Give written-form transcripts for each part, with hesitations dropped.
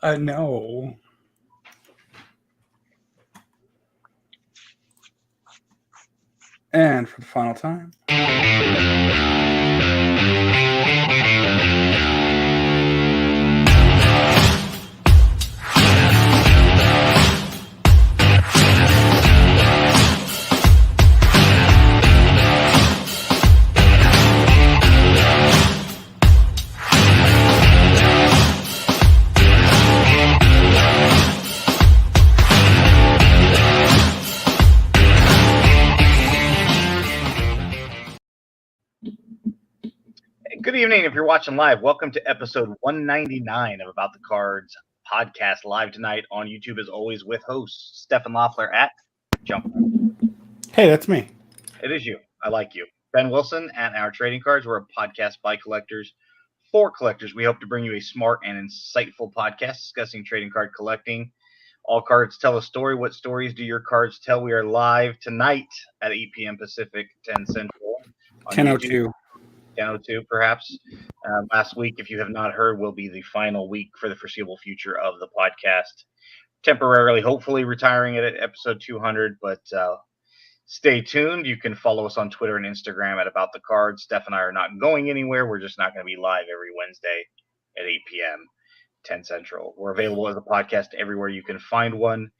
No. And for the final time. Good evening. If you're watching live, welcome to episode 199 of About the Cards podcast, live tonight on YouTube, as always, with host Stefan Loeffler at Jump. Hey, that's me. It is you. I like you. Ben Wilson at Our Trading Cards. We're a podcast by collectors for collectors. We hope to bring you a smart and insightful podcast discussing trading card collecting. All cards tell a story. What stories do your cards tell? We are live tonight at 8 p.m. Pacific, 10 Central. 10:02. 10:02, perhaps. Last week, if you have not heard, will be the final week for the foreseeable future of the podcast. Temporarily, hopefully, retiring it at episode 200, but stay tuned. You can follow us on Twitter and Instagram at About the Cards. Steph and I are not going anywhere. We're just not going to be live every Wednesday at 8 p.m., 10 Central. We're available as a podcast everywhere you can find one.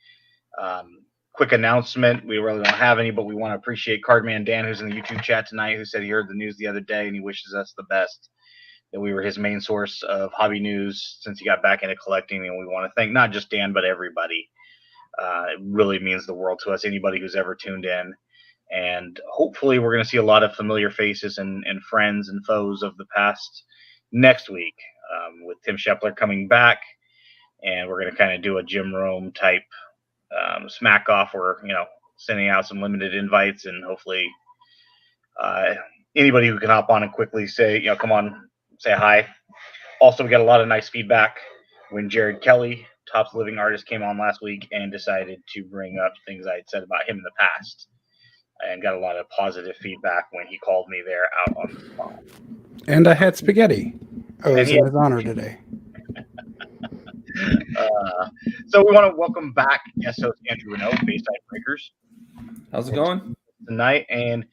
Quick announcement. We really don't have any, but we want to appreciate Cardman Dan, who's in the YouTube chat tonight, who said he heard the news the other day and he wishes us the best, that we were his main source of hobby news since he got back into collecting. And we want to thank not just Dan, but everybody. It really means the world to us, anybody who's ever tuned in. And hopefully we're going to see a lot of familiar faces and friends and foes of the past next week, with Tim Shepler coming back. And we're going to kind of do a Jim Rome type smack off. We're sending out some limited invites, and hopefully anybody who can hop on and quickly say, come on, say hi. Also, we got a lot of nice feedback when Jared Kelly, Topps Living Artist, came on last week and decided to bring up things I had said about him in the past, and got a lot of positive feedback when he called me there out on the phone. And I had spaghetti. Oh, it's in his honor today. So we want to welcome back guest host Andrew Runnoe, Bayside Breakers. How's it going? Tonight, and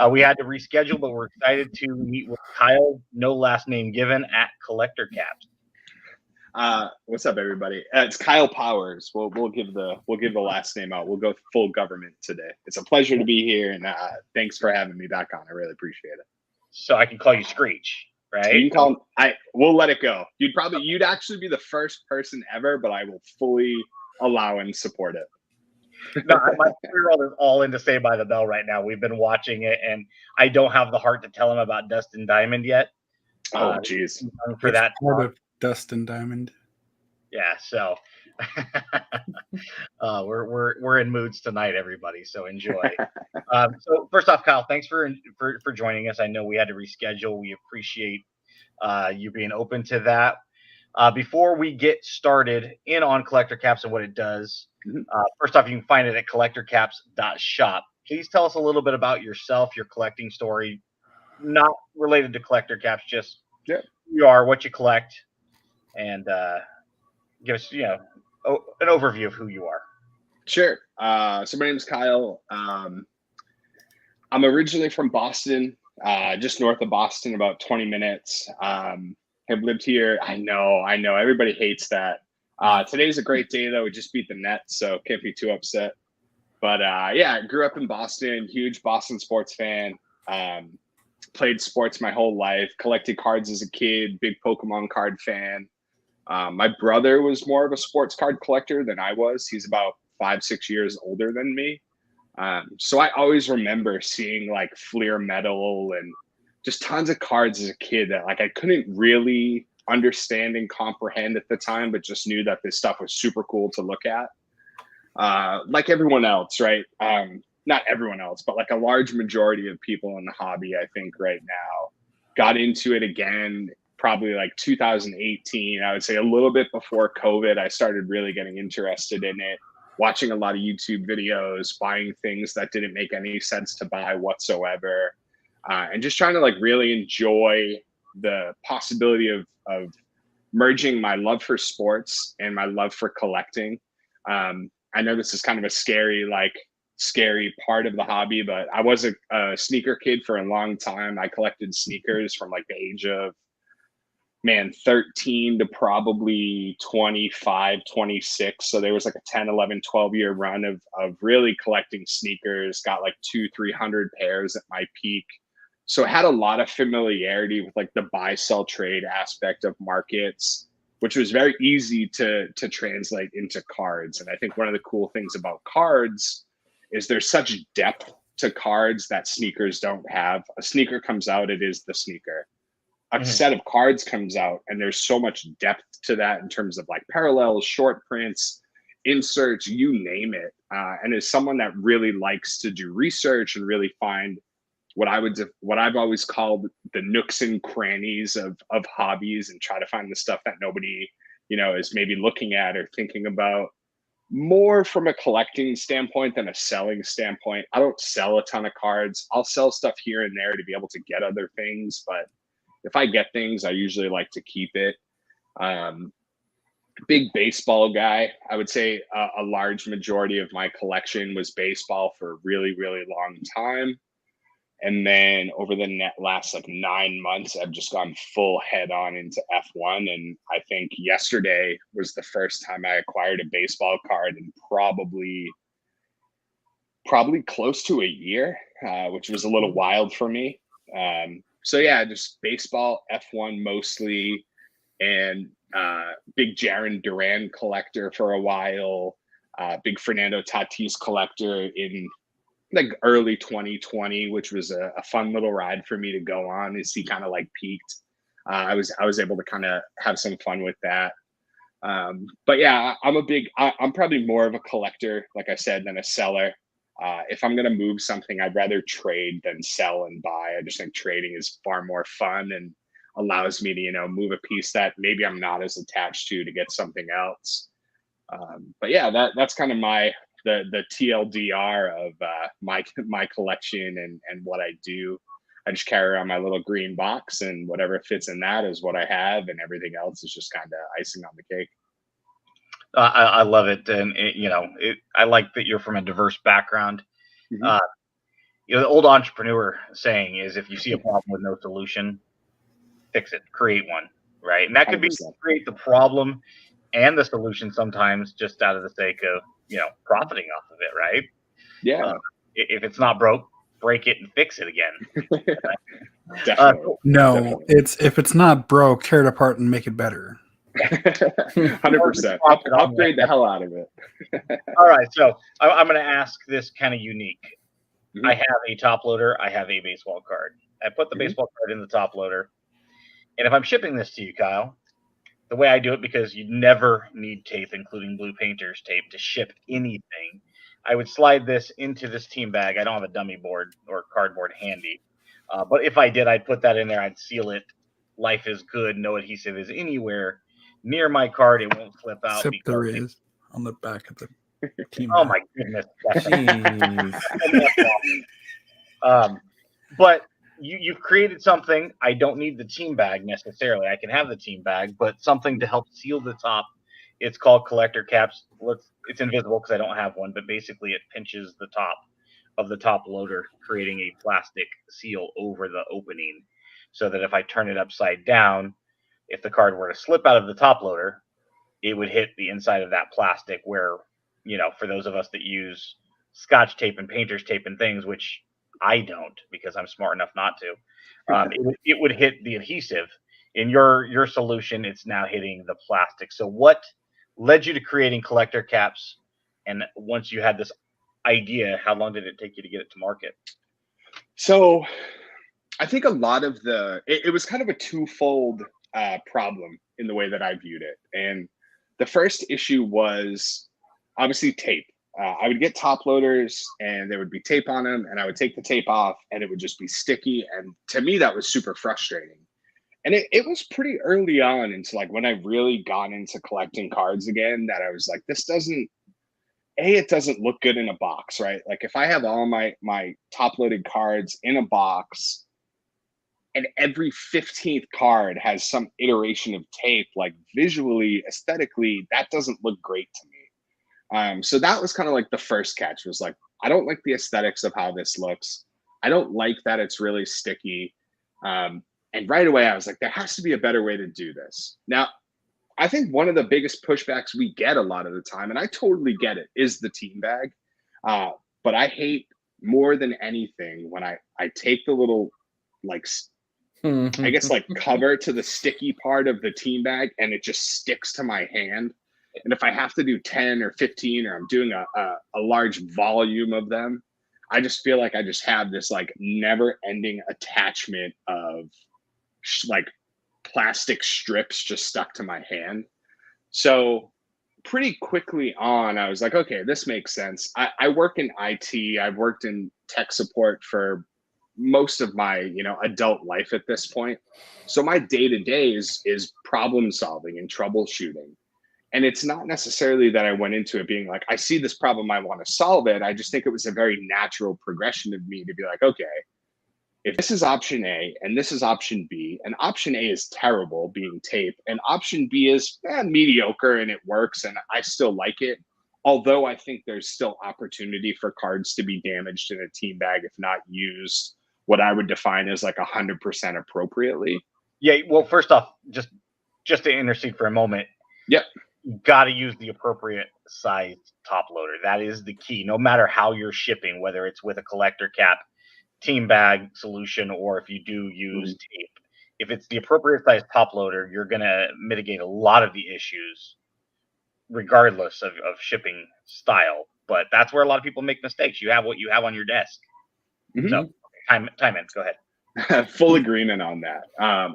we had to reschedule, but we're excited to meet with Kyle, no last name given, at Collector Caps. What's up, everybody? It's Kyle Powers. We'll give the last name out. We'll go full government today. It's a pleasure to be here, and thanks for having me back on. I really appreciate it. So I can call you Screech, right? You can call. We'll let it go. You'd actually be the first person ever, but I will fully allow and support it. No, my 3-year-old is all into Saved by the Bell right now. We've been watching it, and I don't have the heart to tell him about Dustin Diamond yet. Oh, jeez. For that part of Dustin Diamond. Yeah, so we're in moods tonight, everybody. So enjoy. So first off, Kyle, thanks for joining us. I know we had to reschedule. We appreciate you being open to that. Before we get started on Collector Caps and what it does, first off, you can find it at collectorcaps.shop. Please tell us a little bit about yourself, your collecting story, not related to Collector Caps, just who you are, what you collect, and give us, an overview of who you are. Sure. So my name is Kyle. I'm originally from Boston, just north of Boston, about 20 minutes. Have lived here. I know. Everybody hates that. Today's a great day, though. We just beat the Nets, so can't be too upset. But I grew up in Boston, huge Boston sports fan. Played sports my whole life, collected cards as a kid, big Pokemon card fan. My brother was more of a sports card collector than I was. He's about 5-6 years older than me. So I always remember seeing like Fleer Metal and just tons of cards as a kid that like I couldn't really understand and comprehend at the time, but just knew that this stuff was super cool to look at. Like everyone else, right? Not everyone else, but like a large majority of people in the hobby, I think right now, got into it again, probably like 2018. I would say a little bit before COVID, I started really getting interested in it, watching a lot of YouTube videos, buying things that didn't make any sense to buy whatsoever. And just trying to like really enjoy the possibility of merging my love for sports and my love for collecting. I know this is kind of a scary part of the hobby, but I was a sneaker kid for a long time. I collected sneakers from like the age of 13 to probably 25, 26. So there was like a 10, 11, 12-year run of really collecting sneakers, got like 200-300 pairs at my peak. So it had a lot of familiarity with like the buy, sell, trade aspect of markets, which was very easy to translate into cards. And I think one of the cool things about cards is there's such depth to cards that sneakers don't have. A sneaker comes out, it is the sneaker. A set of cards comes out, and there's so much depth to that in terms of like parallels, short prints, inserts, you name it. And as someone that really likes to do research and really find what I've always called the nooks and crannies of hobbies, and try to find the stuff that nobody, is maybe looking at or thinking about, more from a collecting standpoint than a selling standpoint. I don't sell a ton of cards. I'll sell stuff here and there to be able to get other things, but if I get things, I usually like to keep it. Big baseball guy. I would say a large majority of my collection was baseball for a really, really long time. And then over the last 9 months, I've just gone full head on into F1. And I think yesterday was the first time I acquired a baseball card in probably close to a year, which was a little wild for me. So yeah, just baseball, F1 mostly, and big Jarren Duran collector for a while, big Fernando Tatis collector in like early 2020, which was a fun little ride for me to go on as he kind of like peaked. I was able to kind of have some fun with that. But yeah, I'm probably more of a collector, like I said, than a seller. If I'm going to move something, I'd rather trade than sell and buy. I just think trading is far more fun and allows me to, move a piece that maybe I'm not as attached to get something else. But yeah, that's kind of the TLDR of my collection and what I do. I just carry around my little green box, and whatever fits in that is what I have, and everything else is just kind of icing on the cake. I love it, and I like that you're from a diverse background. Mm-hmm. The old entrepreneur saying is, if you see a problem with no solution, fix it, create one, right? And that could 100%. Be create the problem and the solution sometimes just out of the sake of profiting off of it, right? Yeah. If it's not broke, break it and fix it again. Definitely. No, Definitely. It's if it's not broke, tear it apart and make it better. 100%. Upgrade the hell out of it. All right, so I'm going to ask this kind of unique. Mm-hmm. I have a top loader. I have a baseball card. I put the baseball card in the top loader. And if I'm shipping this to you, Kyle, the way I do it, because you never need tape, including blue painter's tape, to ship anything, I would slide this into this team bag. I don't have a dummy board or cardboard handy. But if I did, I'd put that in there. I'd seal it. Life is good. No adhesive is anywhere near my card. It won't slip out. Except there is on the back of the team Oh, bag. my goodness. Jeez. But you've created something. I don't need the team bag necessarily. I can have the team bag, but something to help seal the top. It's called collector caps. It's invisible because I don't have one, but basically it pinches the top of the top loader, creating a plastic seal over the opening, so that if I turn it upside down, if the card were to slip out of the top loader, it would hit the inside of that plastic where, for those of us that use Scotch tape and painter's tape and things, which I don't because I'm smart enough not to, it would hit the adhesive. In your solution, it's now hitting the plastic. So what led you to creating collector caps? And once you had this idea, how long did it take you to get it to market? So I think a lot of it was kind of a twofold problem in the way that I viewed it. And the first issue was obviously tape. I would get top loaders and there would be tape on them, and I would take the tape off and it would just be sticky. And to me, that was super frustrating. And it was pretty early on into like when I really got into collecting cards again, that I was like, it doesn't look good in a box, right? Like if I have all my top loaded cards in a box, and every 15th card has some iteration of tape. Like visually, aesthetically, that doesn't look great to me. So that was kind of like the first catch, was like, I don't like the aesthetics of how this looks. I don't like that it's really sticky. And right away I was like, there has to be a better way to do this. Now, I think one of the biggest pushbacks we get a lot of the time, and I totally get it, is the team bag. But I hate more than anything when I take the little, like, I guess like cover to the sticky part of the team bag and it just sticks to my hand. And if I have to do 10 or 15, or I'm doing a large volume of them, I just feel like I just have this like never ending attachment of like plastic strips just stuck to my hand. So pretty quickly on, I was like, okay, this makes sense. I work in IT. I've worked in tech support for most of my, adult life at this point. So my day-to-day is problem solving and troubleshooting. And it's not necessarily that I went into it being like, I see this problem, I want to solve it. I just think it was a very natural progression of me to be like, okay, if this is option A and this is option B, and option A is terrible, being tape, and option B is mediocre and it works and I still like it, although I think there's still opportunity for cards to be damaged in a team bag if not used what I would define as like 100% appropriately. Yeah, well, first off, just to intercede for a moment. Yep. You got to use the appropriate size top loader. That is the key. No matter how you're shipping, whether it's with a collector cap, team bag solution, or if you do use tape, if it's the appropriate size top loader, you're going to mitigate a lot of the issues regardless of shipping style. But that's where a lot of people make mistakes. You have what you have on your desk. So time in, go ahead. Full agreement on that.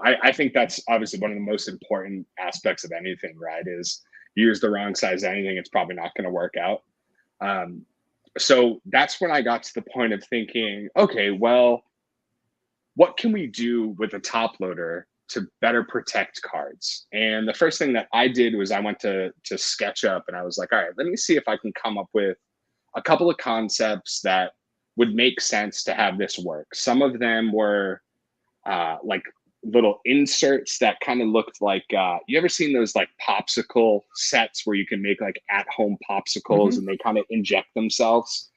I think that's obviously one of the most important aspects of anything, right? Is you use the wrong size anything, it's probably not going to work out. So that's when I got to the point of thinking, okay, well, what can we do with a top loader to better protect cards? And the first thing that I did was I went to SketchUp and I was like, all right, let me see if I can come up with a couple of concepts that would make sense to have this work. Some of them were like little inserts that kind of looked like, you ever seen those like popsicle sets where you can make like at-home popsicles and they kind of inject themselves?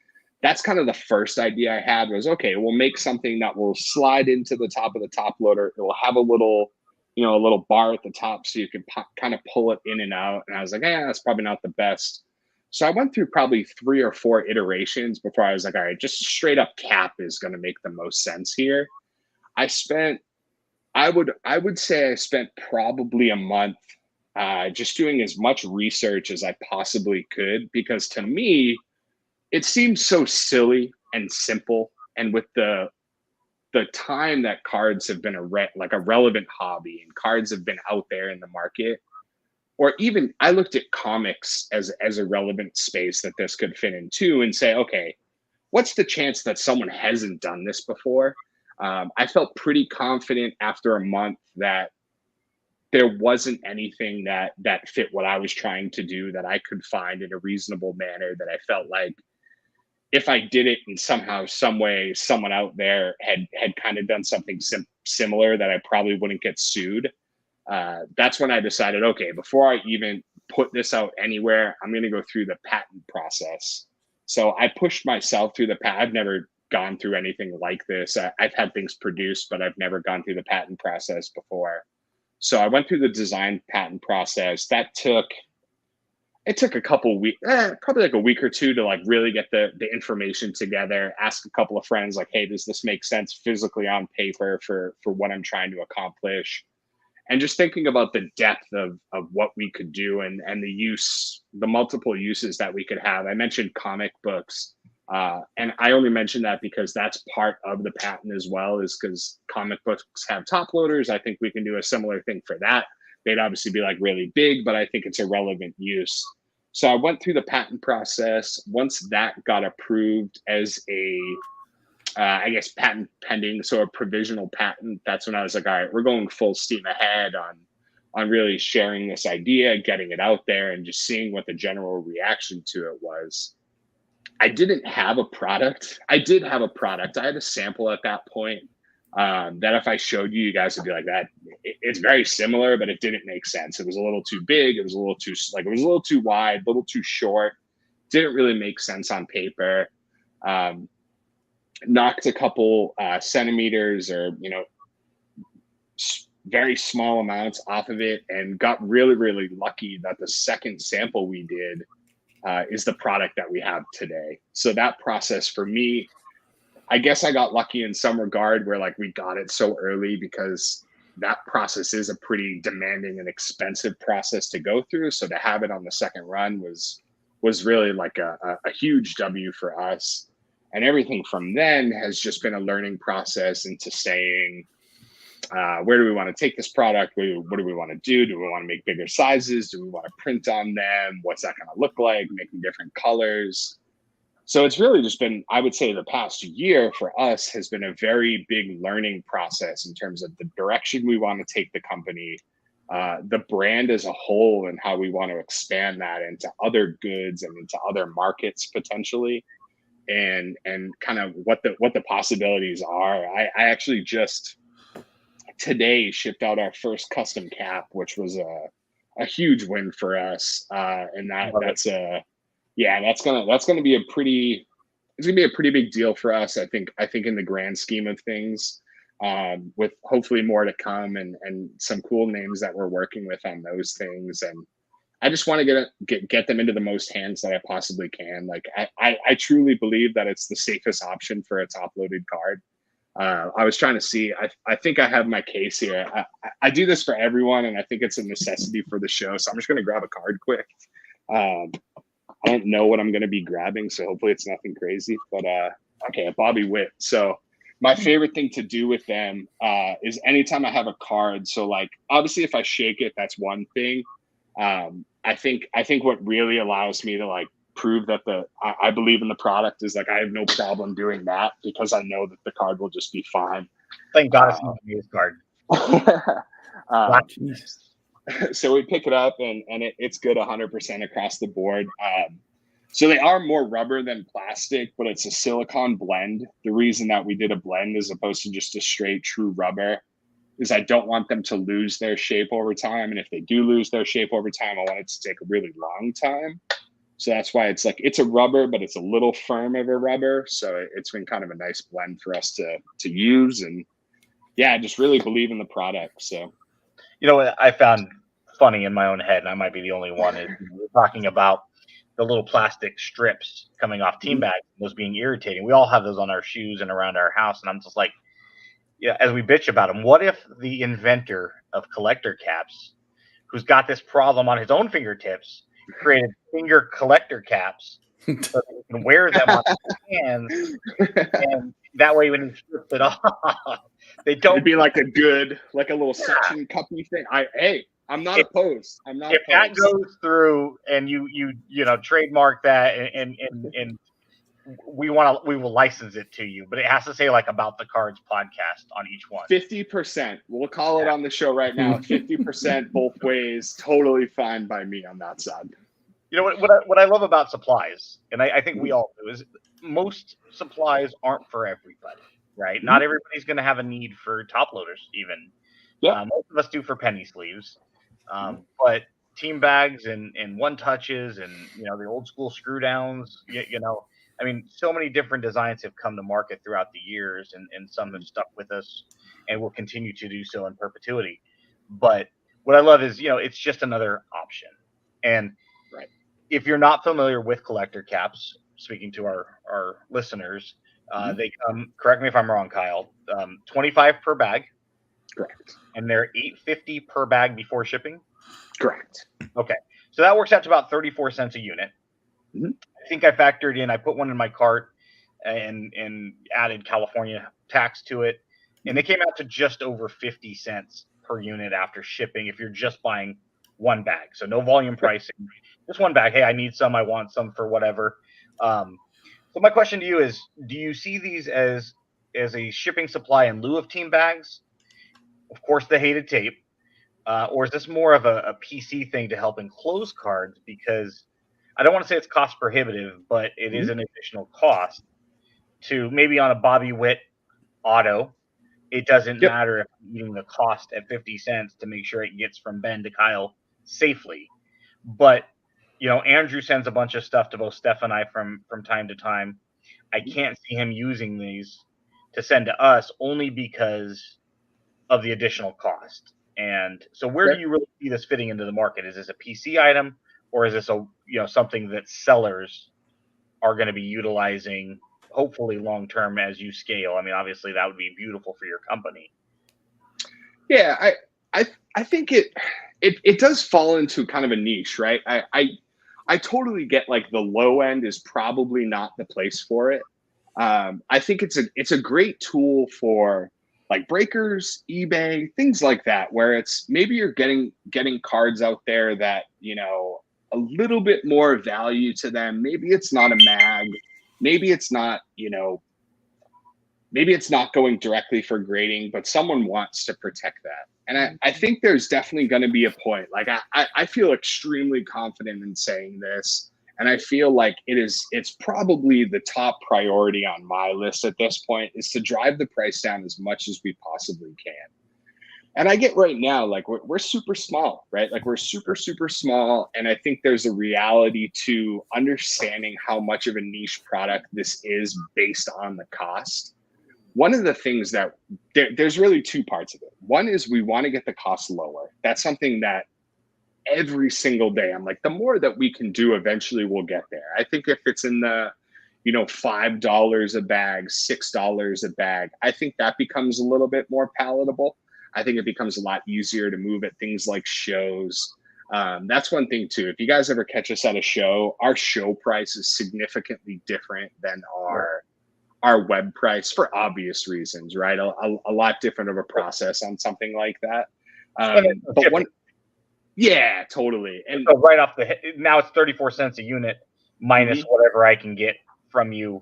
That's kind of the first idea I had, was, okay, we'll make something that will slide into the top of the top loader. It will have a little, a little bar at the top so you can kind of pull it in and out. And I was like, that's probably not the best. So I went through probably 3 or 4 iterations before I was like, all right, just straight up cap is going to make the most sense here. I would say I spent probably a month just doing as much research as I possibly could, because to me, it seems so silly and simple. And with the time that cards have been a relevant hobby and cards have been out there in the market, or even I looked at comics as a relevant space that this could fit into and say, okay, what's the chance that someone hasn't done this before? I felt pretty confident after a month that there wasn't anything that fit what I was trying to do that I could find in a reasonable manner, that I felt like if I did it in somehow, some way, someone out there had kind of done something similar, that I probably wouldn't get sued. That's when I decided, okay, before I even put this out anywhere, I'm going to go through the patent process. So I pushed myself through the patent. I've never gone through anything like this. I've had things produced, but I've never gone through the patent process before. So I went through the design patent process. It took a couple weeks, probably like a week or two, to like really get the information together, ask a couple of friends like, hey, does this make sense physically on paper for what I'm trying to accomplish? And just thinking about the depth of what we could do and the multiple uses that we could have. I mentioned comic books, and I only mention that because that's part of the patent as well, is because comic books have top loaders. I think we can do a similar thing for that. They'd obviously be like really big, but I think it's a relevant use. So I went through the patent process. Once that got approved as I guess patent pending, so a provisional patent, that's when I was like, all right, we're going full steam ahead on really sharing this idea, getting it out there, and just seeing what the general reaction to it was. I didn't have a product. I did have a product. I had a sample at that point. that if I showed you, you guys would be like, that it's very similar, but it didn't make sense. It was a little too big. It was a little too it was a little too wide, a little too short. Didn't really make sense on paper. Knocked a couple centimeters or very small amounts off of it, and got really, really lucky that the second sample we did is the product that we have today. So that process for me, I guess I got lucky in some regard where like we got it so early, because that process is a pretty demanding and expensive process to go through. So to have it on the second run was really like a huge W for us. And everything from then has just been a learning process into saying, where do we want to take this product? What do we want to do? Do we want to make bigger sizes? Do we want to print on them? What's that going to look like? Making different colors. So it's really just been, I would say the past year for us has been a very big learning process in terms of the direction we want to take the company, the brand as a whole, and how we want to expand that into other goods and into other markets potentially, and kind of what the possibilities are. I actually just today shipped out our first custom cap, which was a huge win for us, and that's gonna be a pretty big deal for us. I think in the grand scheme of things, with hopefully more to come and some cool names that we're working with on those things. And I just want to get them into the most hands that I possibly can. Like I truly believe that it's the safest option for a top loaded card. I was trying to see, I think I have my case here. I do this for everyone, and I think it's a necessity for the show. So I'm just going to grab a card quick. I don't know what I'm going to be grabbing, so hopefully it's nothing crazy. But okay, a Bobby Witt. So my favorite thing to do with them is anytime I have a card. So like, obviously if I shake it, that's one thing. I think what really allows me to like prove that I believe in the product is like I have no problem doing that, because I know that the card will just be fine. Thank God it's not a used card. So we pick it up and it's good 100% across the board. So they are more rubber than plastic, but it's a silicone blend. The reason that we did a blend as opposed to just a straight true rubber is I don't want them to lose their shape over time. And if they do lose their shape over time, I want it to take a really long time. So that's why it's like, it's a rubber, but it's a little firm of a rubber. So it's been kind of a nice blend for us to use. And yeah, I just really believe in the product. So, you know what I found funny in my own head, and I might be the only one, is we're talking about the little plastic strips coming off team bags, those being irritating. We all have those on our shoes and around our house. And I'm just like, yeah, as we bitch about them, what if the inventor of collector caps, who's got this problem on his own fingertips, created finger collector caps so that you can wear them on your hands, and that way when you strip it off, they don't. It'd be like a little suction cuppy thing. I'm not opposed. I'm not. If opposed. that goes through and you trademark that and we will license it to you, but it has to say like About the Cards podcast on each one. 50%. We'll call it on the show right now. 50% both ways. Totally fine by me on that side. You know what I love about supplies, and I think we all do, is most supplies aren't for everybody, right? Not everybody's going to have a need for top loaders, even. Most of us do for penny sleeves, but team bags and one touches and the old school screw downs, I mean, so many different designs have come to market throughout the years, and some have stuck with us and will continue to do so in perpetuity. But what I love is, it's just another option. And if you're not familiar with collector caps, speaking to our listeners, they come, correct me if I'm wrong, Kyle, $25 per bag. Correct. And they're $8.50 per bag before shipping. Correct. Okay. So that works out to about 34 cents a unit. I think I factored in, I put one in my cart and added California tax to it. And they came out to just over 50 cents per unit after shipping if you're just buying one bag. So no volume pricing, just one bag. Hey, I need some, I want some for whatever. So my question to you is, do you see these as a shipping supply in lieu of team bags? Of course, the hated tape. Or is this more of a PC thing to help enclose cards? Because I don't want to say it's cost prohibitive, but it is an additional cost to maybe on a Bobby Witt auto it doesn't Yep. matter if I'm eating the cost at 50 cents to make sure it gets from Ben to Kyle safely. But, Andrew sends a bunch of stuff to both Steph and I from time to time. I can't see him using these to send to us only because of the additional cost. And so where do you really see this fitting into the market? Is this a PC item, or is this something that sellers are going to be utilizing hopefully long term as you scale? I mean, obviously that would be beautiful for your company. Yeah, I think it does fall into kind of a niche, right? I totally get like the low end is probably not the place for it. I think it's a great tool for like breakers, eBay, things like that, where it's maybe you're getting cards out there that, a little bit more value to them. Maybe it's not a mag, maybe it's not, maybe it's not going directly for grading, but someone wants to protect that. And I think there's definitely going to be a point. Like I feel extremely confident in saying this. And I feel like it's probably the top priority on my list at this point is to drive the price down as much as we possibly can. And I get right now, like we're super small, right? Like we're super, super small. And I think there's a reality to understanding how much of a niche product this is based on the cost. One of the things that there's really two parts of it. One is we want to get the cost lower. That's something that every single day I'm like, the more that we can do, eventually we'll get there. I think if it's in the, $5 a bag, $6 a bag, I think that becomes a little bit more palatable. I think it becomes a lot easier to move at things like shows. That's one thing too. If you guys ever catch us at a show, our show price is significantly different than our web price for obvious reasons, right? A lot different of a process on something like that. But one, yeah, totally. And so right off now it's 34 cents a unit minus whatever I can get from you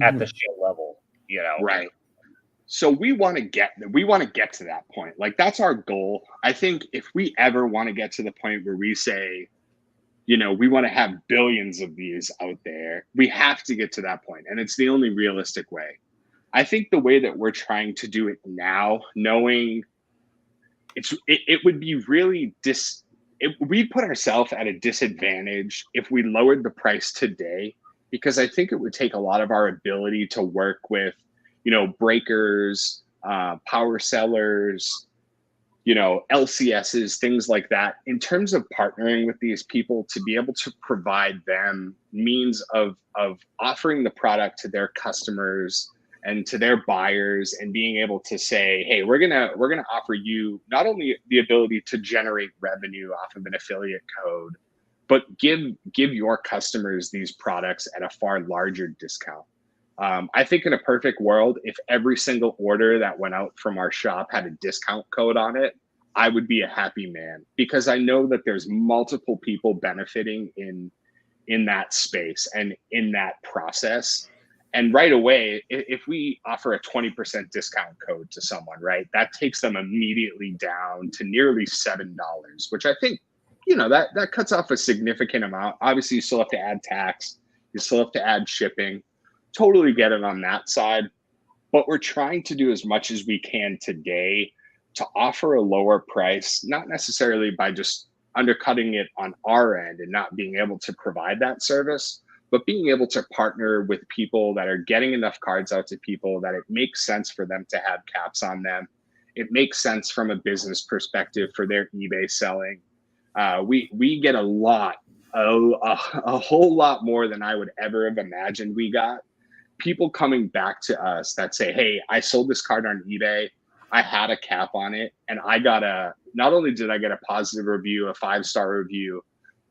at the show level, Right. So we want to get to that point. Like that's our goal. I think if we ever want to get to the point where we say, we want to have billions of these out there, we have to get to that point. And it's the only realistic way. I think the way that we're trying to do it now, knowing it would be really we'd put ourselves at a disadvantage if we lowered the price today, because I think it would take a lot of our ability to work with, breakers, power sellers, LCSs, things like that, in terms of partnering with these people to be able to provide them means of offering the product to their customers and to their buyers, and being able to say, hey, we're gonna offer you not only the ability to generate revenue off of an affiliate code, but give your customers these products at a far larger discount. I think in a perfect world, if every single order that went out from our shop had a discount code on it, I would be a happy man, because I know that there's multiple people benefiting in that space and in that process. And right away, if we offer a 20% discount code to someone, right, that takes them immediately down to nearly $7, which I think, that cuts off a significant amount. Obviously, you still have to add tax. You still have to add shipping. Totally get it on that side. But we're trying to do as much as we can today to offer a lower price, not necessarily by just undercutting it on our end and not being able to provide that service, but being able to partner with people that are getting enough cards out to people that it makes sense for them to have caps on them. It makes sense from a business perspective for their eBay selling. We get a whole lot more than I would ever have imagined we got. People coming back to us that say, hey, I sold this card on eBay. I had a cap on it, and not only did I get a positive review, a 5-star review,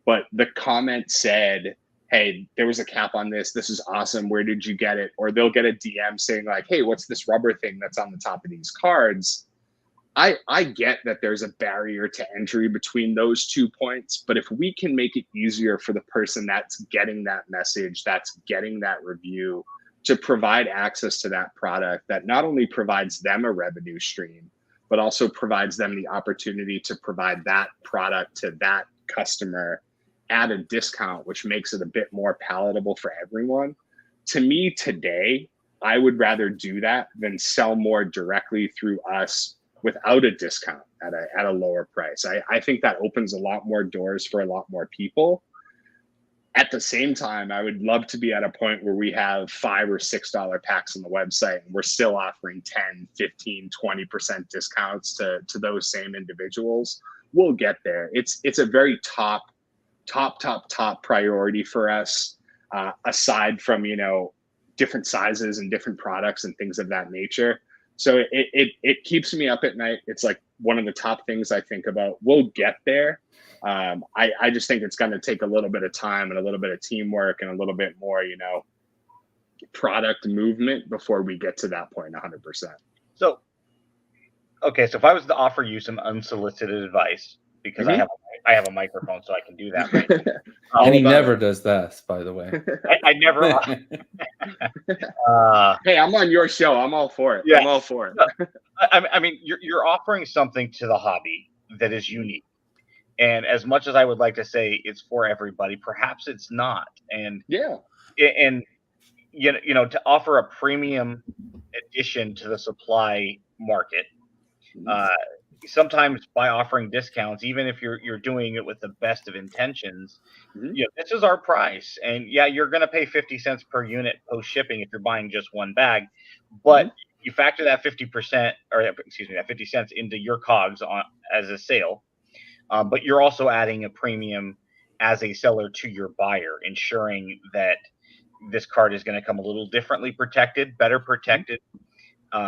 but the comment said, hey, there was a cap on this. This is awesome. Where did you get it? Or they'll get a DM saying like, hey, what's this rubber thing that's on the top of these cards? I get that there's a barrier to entry between those 2 points, but if we can make it easier for the person that's getting that message, that's getting that review, to provide access to that product that not only provides them a revenue stream, but also provides them the opportunity to provide that product to that customer at a discount, which makes it a bit more palatable for everyone. To me today, I would rather do that than sell more directly through us without a discount at a lower price. I think that opens a lot more doors for a lot more people. At the same time, I would love to be at a point where we have $5 or $6 packs on the website and we're still offering 10, 15, 20% discounts to those same individuals. We'll get there. It's a very top priority for us, aside from, different sizes and different products and things of that nature. So it keeps me up at night. It's like one of the top things I think about. We'll get there. I just think it's going to take a little bit of time and a little bit of teamwork and a little bit more, product movement before we get to that point 100%. So, okay, so if I was to offer you some unsolicited advice, because I have a microphone, so I can do that. Right? And he never does that, by the way. I never. Hey, I'm on your show. I'm all for it. Yeah. I'm all for it. I mean, you're offering something to the hobby that is unique. And as much as I would like to say it's for everybody, perhaps it's not. And to offer a premium addition to the supply market, sometimes by offering discounts, even if you're doing it with the best of intentions, this is our price. And you're going to pay 50 cents per unit post shipping if you're buying just one bag, but you factor that 50% that 50 cents into your COGS as a sale. But you're also adding a premium as a seller to your buyer, ensuring that this card is going to come a little differently protected, better protected,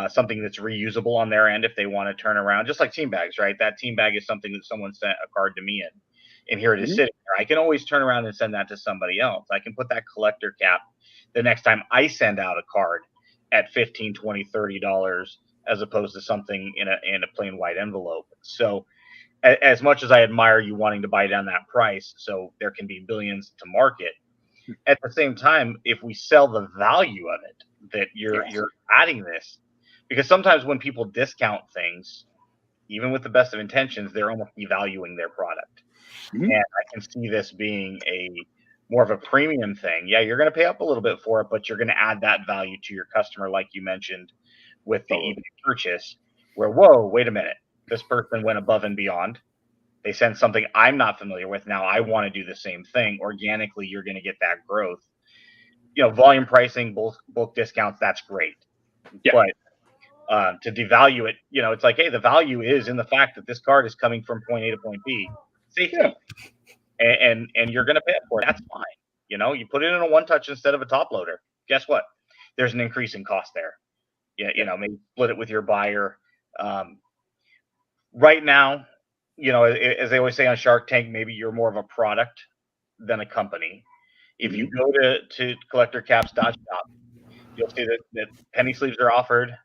something that's reusable on their end if they want to turn around, just like team bags, right? That team bag is something that someone sent a card to me in, and here it is sitting there. I can always turn around and send that to somebody else. I can put that collector cap the next time I send out a card at $15, $20, $30 as opposed to something in a plain white envelope. So as much as I admire you wanting to buy down that price so there can be billions to market, at the same time, if we sell the value of it, that you're adding this, because sometimes when people discount things, even with the best of intentions, they're almost devaluing their product. And I can see this being more of a premium thing. Yeah, you're going to pay up a little bit for it, but you're going to add that value to your customer, like you mentioned with the eBay purchase, where, whoa, wait a minute. This person went above and beyond. They sent something I'm not familiar with. Now I want to do the same thing. Organically, you're going to get that growth. Volume pricing, bulk discounts, that's great. Yeah. But to devalue it, it's like, hey, the value is in the fact that this card is coming from point A to point B safely. Yeah. And you're going to pay for it. That's fine. You put it in a one-touch instead of a top loader. Guess what? There's an increase in cost there. Maybe split it with your buyer. Right now, as they always say on Shark Tank, maybe you're more of a product than a company. If you go to collectorcaps.shop, you'll see that penny sleeves are offered.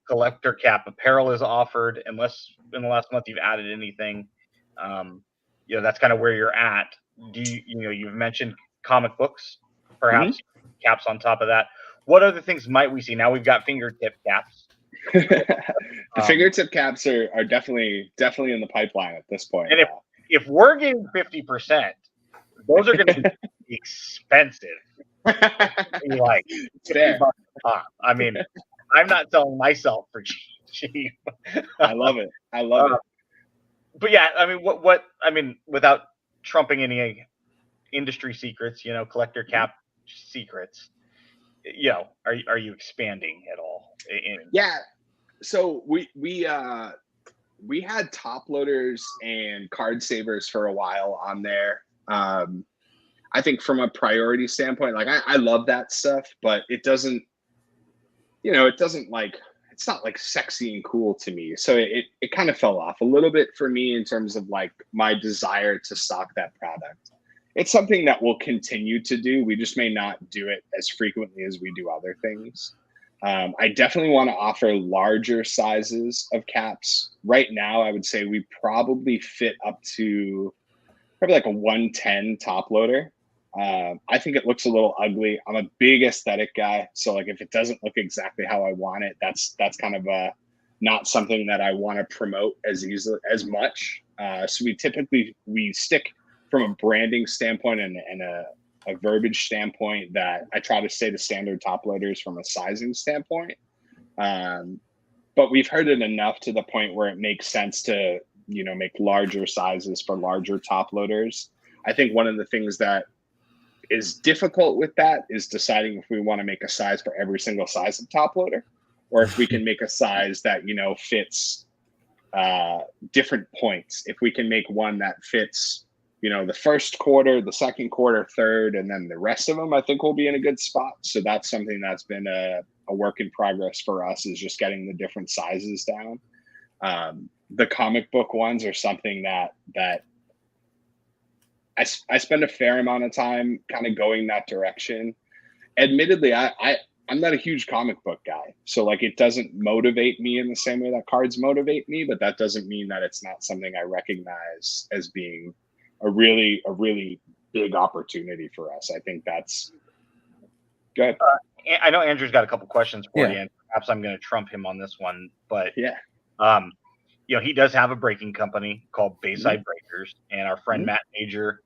Collector cap apparel is offered, unless in the last month you've added anything. That's kind of where you're at. You've mentioned comic books, perhaps caps on top of that. What other things might we see? Now we've got fingertip caps. The fingertip caps are definitely in the pipeline at this point. And if we're getting 50%, those are going to be expensive. Like $50 a pop. I mean, I'm not selling myself for cheap. I love it. It. But yeah, I mean, what I mean, without trumping any industry secrets, collector cap secrets, are you expanding at all? Yeah. So we had top loaders and card savers for a while on there. I think from a priority standpoint, like I love that stuff, but it doesn't, it's not like sexy and cool to me. So it kind of fell off a little bit for me in terms of like my desire to stock that product. It's something that we'll continue to do. We just may not do it as frequently as we do other things. I definitely want to offer larger sizes of caps. Right now, I would say we probably fit up to probably like a 110 top loader. I think it looks a little ugly. I'm a big aesthetic guy. So like if it doesn't look exactly how I want it, that's kind of not something that I want to promote as much. So we typically stick from a branding standpoint and a verbiage standpoint that I try to say the standard top loaders from a sizing standpoint. But we've heard it enough to the point where it makes sense to, make larger sizes for larger top loaders. I think one of the things that is difficult with that is deciding if we want to make a size for every single size of top loader, or if we can make a size that, fits different points. If we can make one that fits, the first quarter, the second quarter, third, and then the rest of them, I think we'll be in a good spot. So that's something that's been a work in progress for us, is just getting the different sizes down. The comic book ones are something that I spend a fair amount of time kind of going that direction. Admittedly, I'm not a huge comic book guy, so like it doesn't motivate me in the same way that cards motivate me, but that doesn't mean that it's not something I recognize as being a really big opportunity for us. I think that's good. I know Andrew's got a couple questions for you, and perhaps I'm going to trump him on this one, but he does have a breaking company called Bayside Breakers, and our friend Matt Major,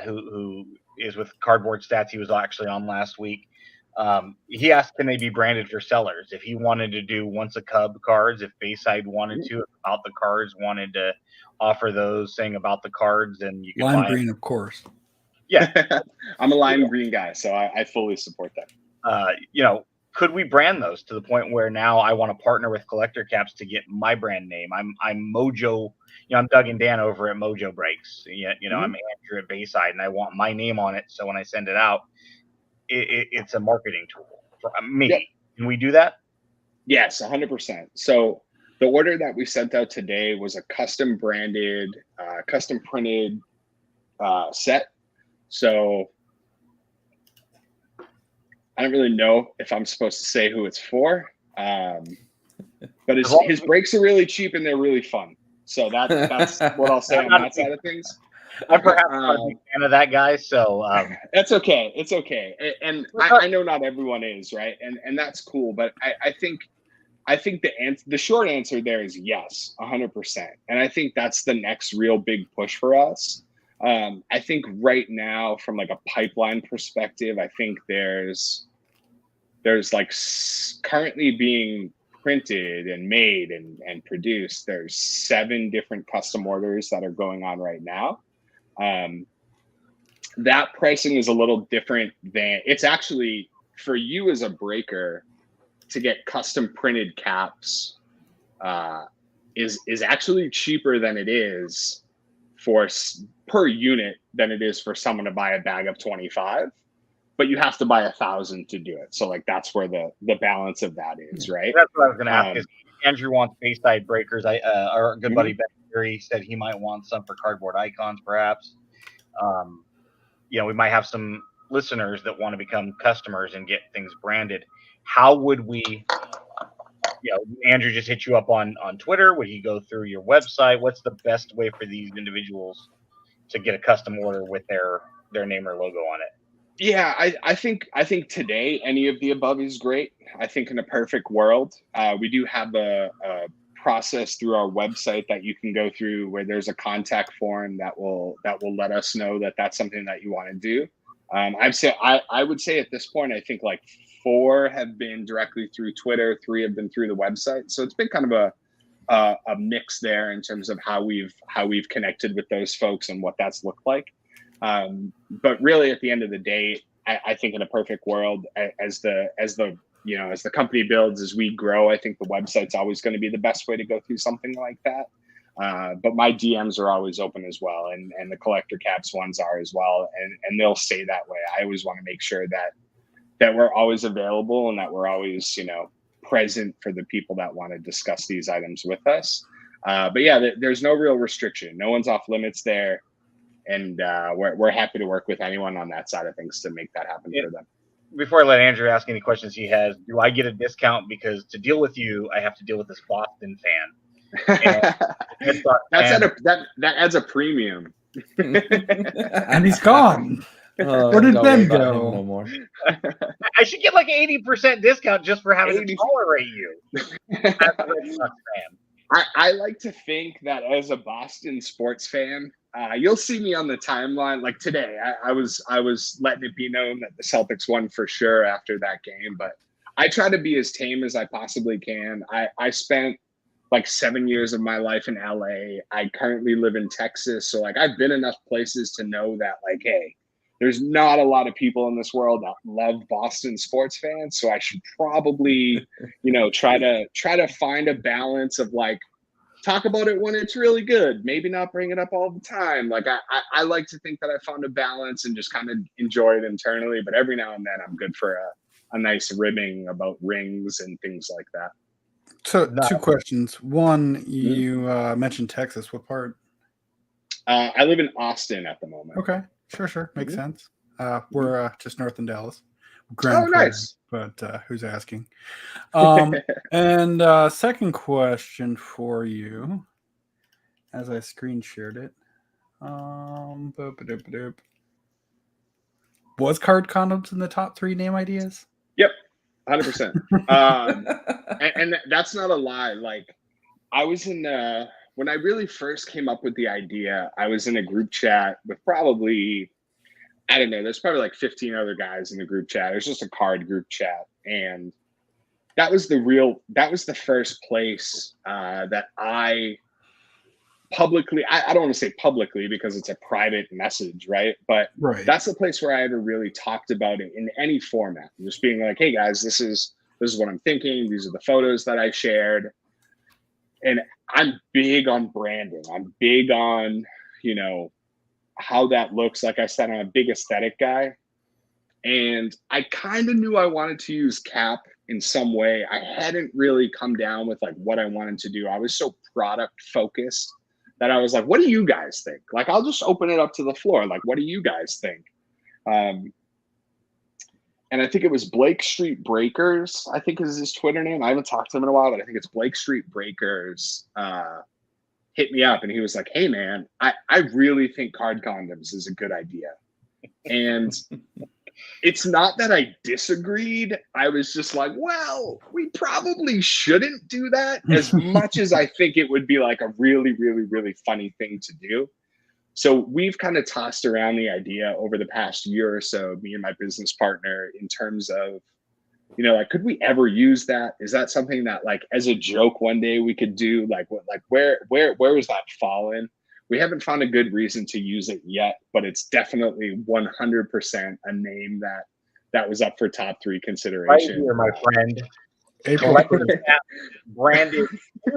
who is with Cardboard Stats, he was actually on last week. He asked, can they be branded for sellers? If he wanted to do once a Cub cards, if Bayside wanted to, about the cards, wanted to offer those, saying about the cards, and you can lime buy green, them. of course. Yeah, I'm a lime green guy, so I fully support that. Could we brand those to the point where now I want to partner with Collector Caps to get my brand name? I'm Mojo, I'm Doug and Dan over at Mojo Breaks. I'm Andrew at Bayside, and I want my name on it. So when I send it out, it's a marketing tool for me. Yep. Can we do that? Yes, 100%. So the order that we sent out today was a custom branded, custom printed set. So I don't really know if I'm supposed to say who it's for, but his breaks are really cheap and they're really fun. So that's what I'll say on that side of things. I'm perhaps not a big fan of that guy, so that's okay. It's okay, and I know not everyone is, right, and that's cool. But I think the short answer there is yes, 100%, and I think that's the next real big push for us. I think right now, from like a pipeline perspective, I think there's like currently being printed and made and produced. There's 7 different custom orders that are going on right now. That pricing is a little different than it's actually for you as a breaker to get custom printed caps is actually cheaper than it is per unit than it is for someone to buy a bag of 25, but you have to buy 1,000 to do it. So like that's where the balance of that is, right? That's what I was going to ask. Is Andrew wants Bayside Breakers. Our good buddy Ben Fury said he might want some for Cardboard Icons, perhaps. We might have some listeners that want to become customers and get things branded. How would we? Andrew just hit you up on Twitter. Would he go through your website? What's the best way for these individuals to get a custom order with their name or logo on it? Yeah, I think today any of the above is great. I think in a perfect world, we do have a process through our website that you can go through where there's a contact form that will let us know that that's something that you want to do. I would say at this point, I think like 4 have been directly through Twitter, 3 have been through the website. So it's been kind of a mix there in terms of how we've connected with those folks and what that's looked like. But really, at the end of the day, I think in a perfect world, as the company builds, as we grow, I think the website's always going to be the best way to go through something like that. But my DMs are always open as well, and the Collector Caps ones are as well, and they'll stay that way. I always want to make sure that we're always available and that we're always present for the people that want to discuss these items with us. But yeah, there's no real restriction. No one's off limits there. And we're happy to work with anyone on that side of things to make that happen for them. Before I let Andrew ask any questions he has, do I get a discount because to deal with you, I have to deal with this Boston fan? That adds a premium. And he's gone. Where did Ben go? No more. I should get like 80% discount just for having to tolerate you. That's a Red Sox fan. I like to think that as a Boston sports fan, you'll see me on the timeline. Like today, I was letting it be known that the Celtics won for sure after that game. But I try to be as tame as I possibly can. I spent like 7 years of my life in LA. I currently live in Texas. So like I've been enough places to know that like, hey, there's not a lot of people in this world that love Boston sports fans. So I should probably, try to find a balance of like, talk about it when it's really good, maybe not bring it up all the time. Like I like to think that I found a balance and just kind of enjoy it internally, but every now and then I'm good for a nice ribbing about rings and things like that. So 2 questions. One, you mentioned Texas. What part? I live in Austin at the moment. Okay, sure, makes sense. We're just north in Dallas. Nice. But who's asking? And second question for you, as I screen shared it. Was card condoms in the top 3 name ideas? Yep, 100%. And that's not a lie. Like I was in when I really first came up with the idea, I was in a group chat with probably, I don't know, there's probably like 15 other guys in the group chat. It was just a card group chat. And that was the first place that I publicly, I don't want to say publicly because it's a private message, right? But that's the place where I ever really talked about it in any format. Just being like, hey guys, this is what I'm thinking. These are the photos that I shared. And I'm big on branding. I'm big on, how that looks. Like I said, I'm a big aesthetic guy. And I kind of knew I wanted to use Cap in some way. I hadn't really come down with like what I wanted to do. I was so product focused that I was like, what do you guys think? Like, I'll just open it up to the floor. Like, what do you guys think? And I think it was Blake Street Breakers, I think is his Twitter name. I haven't talked to him in a while, but I think it's Blake Street Breakers hit me up and he was like, hey man, I really think card condoms is a good idea. And it's not that I disagreed. I was just like, well, we probably shouldn't do that as much as I think it would be like a really, really, really funny thing to do. So we've kind of tossed around the idea over the past year or so, me and my business partner, in terms of, like, could we ever use that? Is that something that like as a joke one day we could do? Like what, like where was that fallen? We haven't found a good reason to use it yet, but it's definitely 100% a name that was up for top 3 consideration. Right here, my friend. April Branded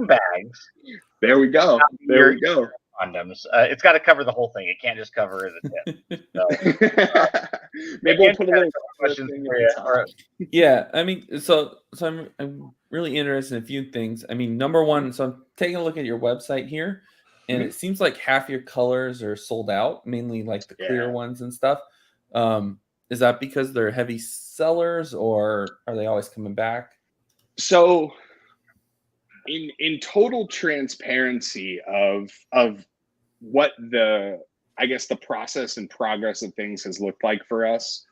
bags. There we go. There we go. Condoms. It's got to cover the whole thing. It can't just cover the tip. So, maybe we'll put a little questions for you. Yeah, I mean, so I'm really interested in a few things. I mean, number one, so I'm taking a look at your website here, and it seems like half your colors are sold out, mainly like the clear ones and stuff. Is that because they're heavy sellers, or are they always coming back? So in total transparency of what the process and progress of things has looked like for us,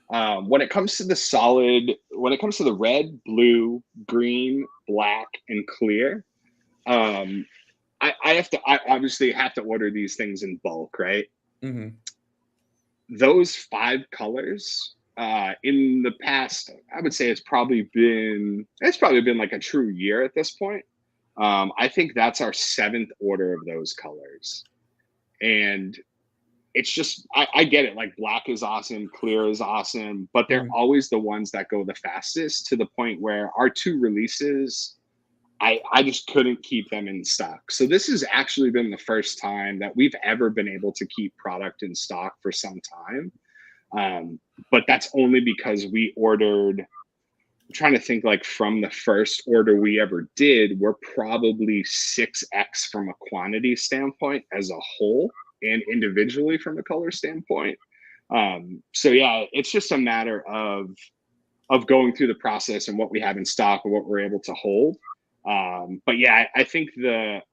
when it comes to the red, blue, green, black, and clear, I obviously have to order these things in bulk, right? Mm-hmm. Those 5 colors in the past, I would say it's probably been like a true year at this point. I think that's our 7th order of those colors. And it's just, I get it. Like black is awesome, clear is awesome, but they're always the ones that go the fastest, to the point where our 2 releases, I just couldn't keep them in stock. So this has actually been the first time that we've ever been able to keep product in stock for some time. But that's only because we ordered, I'm trying to think, like from the first order we ever did, we're probably 6x from a quantity standpoint as a whole, and individually from a color standpoint. So yeah, it's just a matter of going through the process and what we have in stock and what we're able to hold. But yeah, I think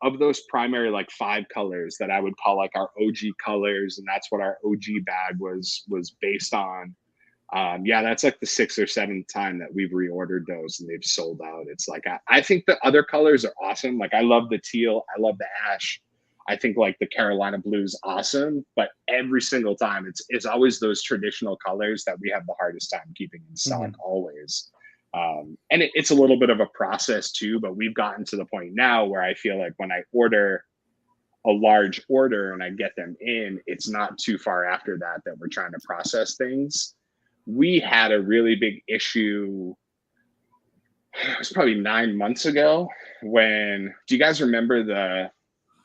of those primary like 5 colors that I would call like our OG colors, and that's what our OG bag was based on. Yeah, that's like the 6th or 7th time that we've reordered those and they've sold out. It's like I think the other colors are awesome. Like I love the teal, I love the ash. I think like the Carolina blue is awesome, but every single time it's always those traditional colors that we have the hardest time keeping in stock always. And it's a little bit of a process too, but we've gotten to the point now where I feel like when I order a large order and I get them in, it's not too far after that we're trying to process things. We had a really big issue. It was probably 9 months ago when, do you guys remember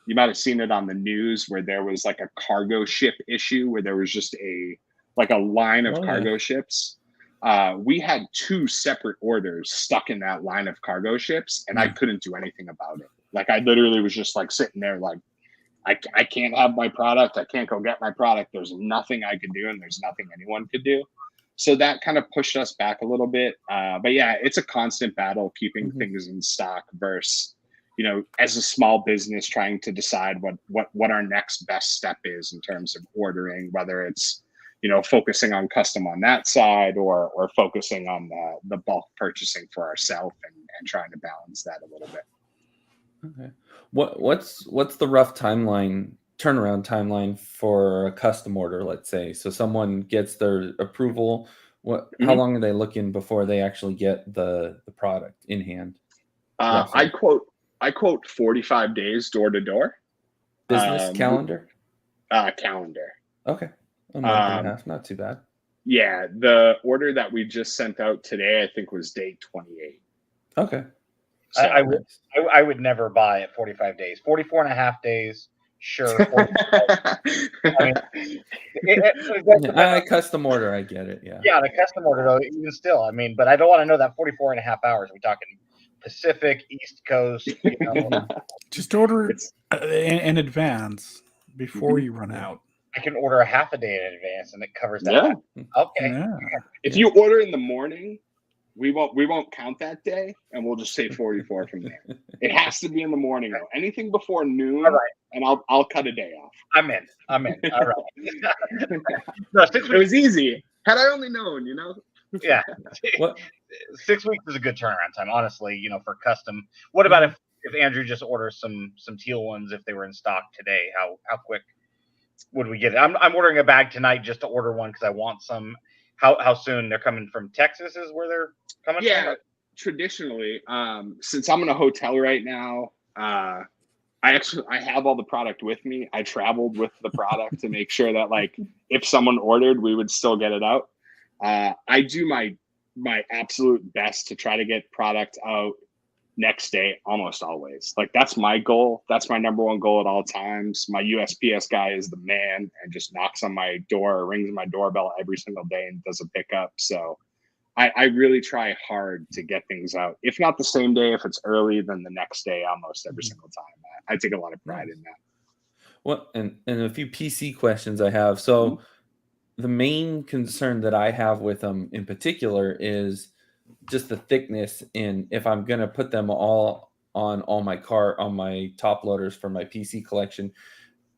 you might have seen it on the news where there was like a cargo ship issue where there was just a line of cargo ships. We had 2 separate orders stuck in that line of cargo ships and I couldn't do anything about it. Like I literally was just like sitting there like, I can't have my product. I can't go get my product. There's nothing I could do and there's nothing anyone could do. So that kind of pushed us back a little bit. But yeah, it's a constant battle keeping things in stock versus, as a small business trying to decide what our next best step is in terms of ordering, whether it's, focusing on custom on that side or focusing on the bulk purchasing for ourselves and trying to balance that a little bit. Okay. What's the rough turnaround timeline for a custom order, let's say? So someone gets their approval. How long are they looking before they actually get the product in hand? I quote 45 days door to door. Business calendar? Calendar. Okay. A month and a half, not too bad. Yeah, the order that we just sent out today, I think was day 28. Okay. So, I would never buy at 45 days. 44 and a half days, sure. I custom order, I get it, yeah. Yeah, the custom order, though, even still, but I don't want to know that 44 and a half hours. We're talking Pacific, East Coast. Just order in advance before you run out. I can order a half a day in advance, and it covers that. Yeah. Okay. Yeah. If you order in the morning, we won't count that day, and we'll just say 44 from there. It has to be in the morning, though. Anything before noon, all right, and I'll cut a day off. I'm in. All right. No, it was easy. Had I only known, Yeah. What? 6 weeks is a good turnaround time, honestly. For custom. What about if Andrew just orders some teal ones if they were in stock today? How quick would we get it? I'm ordering a bag tonight just to order one because I want some. How soon they're coming from Texas is where they're coming from? Yeah, traditionally, since I'm in a hotel right now, I have all the product with me. I traveled with the product to make sure that like if someone ordered, we would still get it out. I do my absolute best to try to get product out next day almost always. Like that's my goal. That's my number one goal at all times. My USPS guy is the man and just knocks on my door or rings my doorbell every single day and does a pickup. So I really try hard to get things out. If not the same day, if it's early, then the next day almost every single time. I take a lot of pride in that. Well, and a few PC questions I have. So the main concern that I have with them in particular is just the thickness in if I'm going to put them all on my top loaders for my PC collection,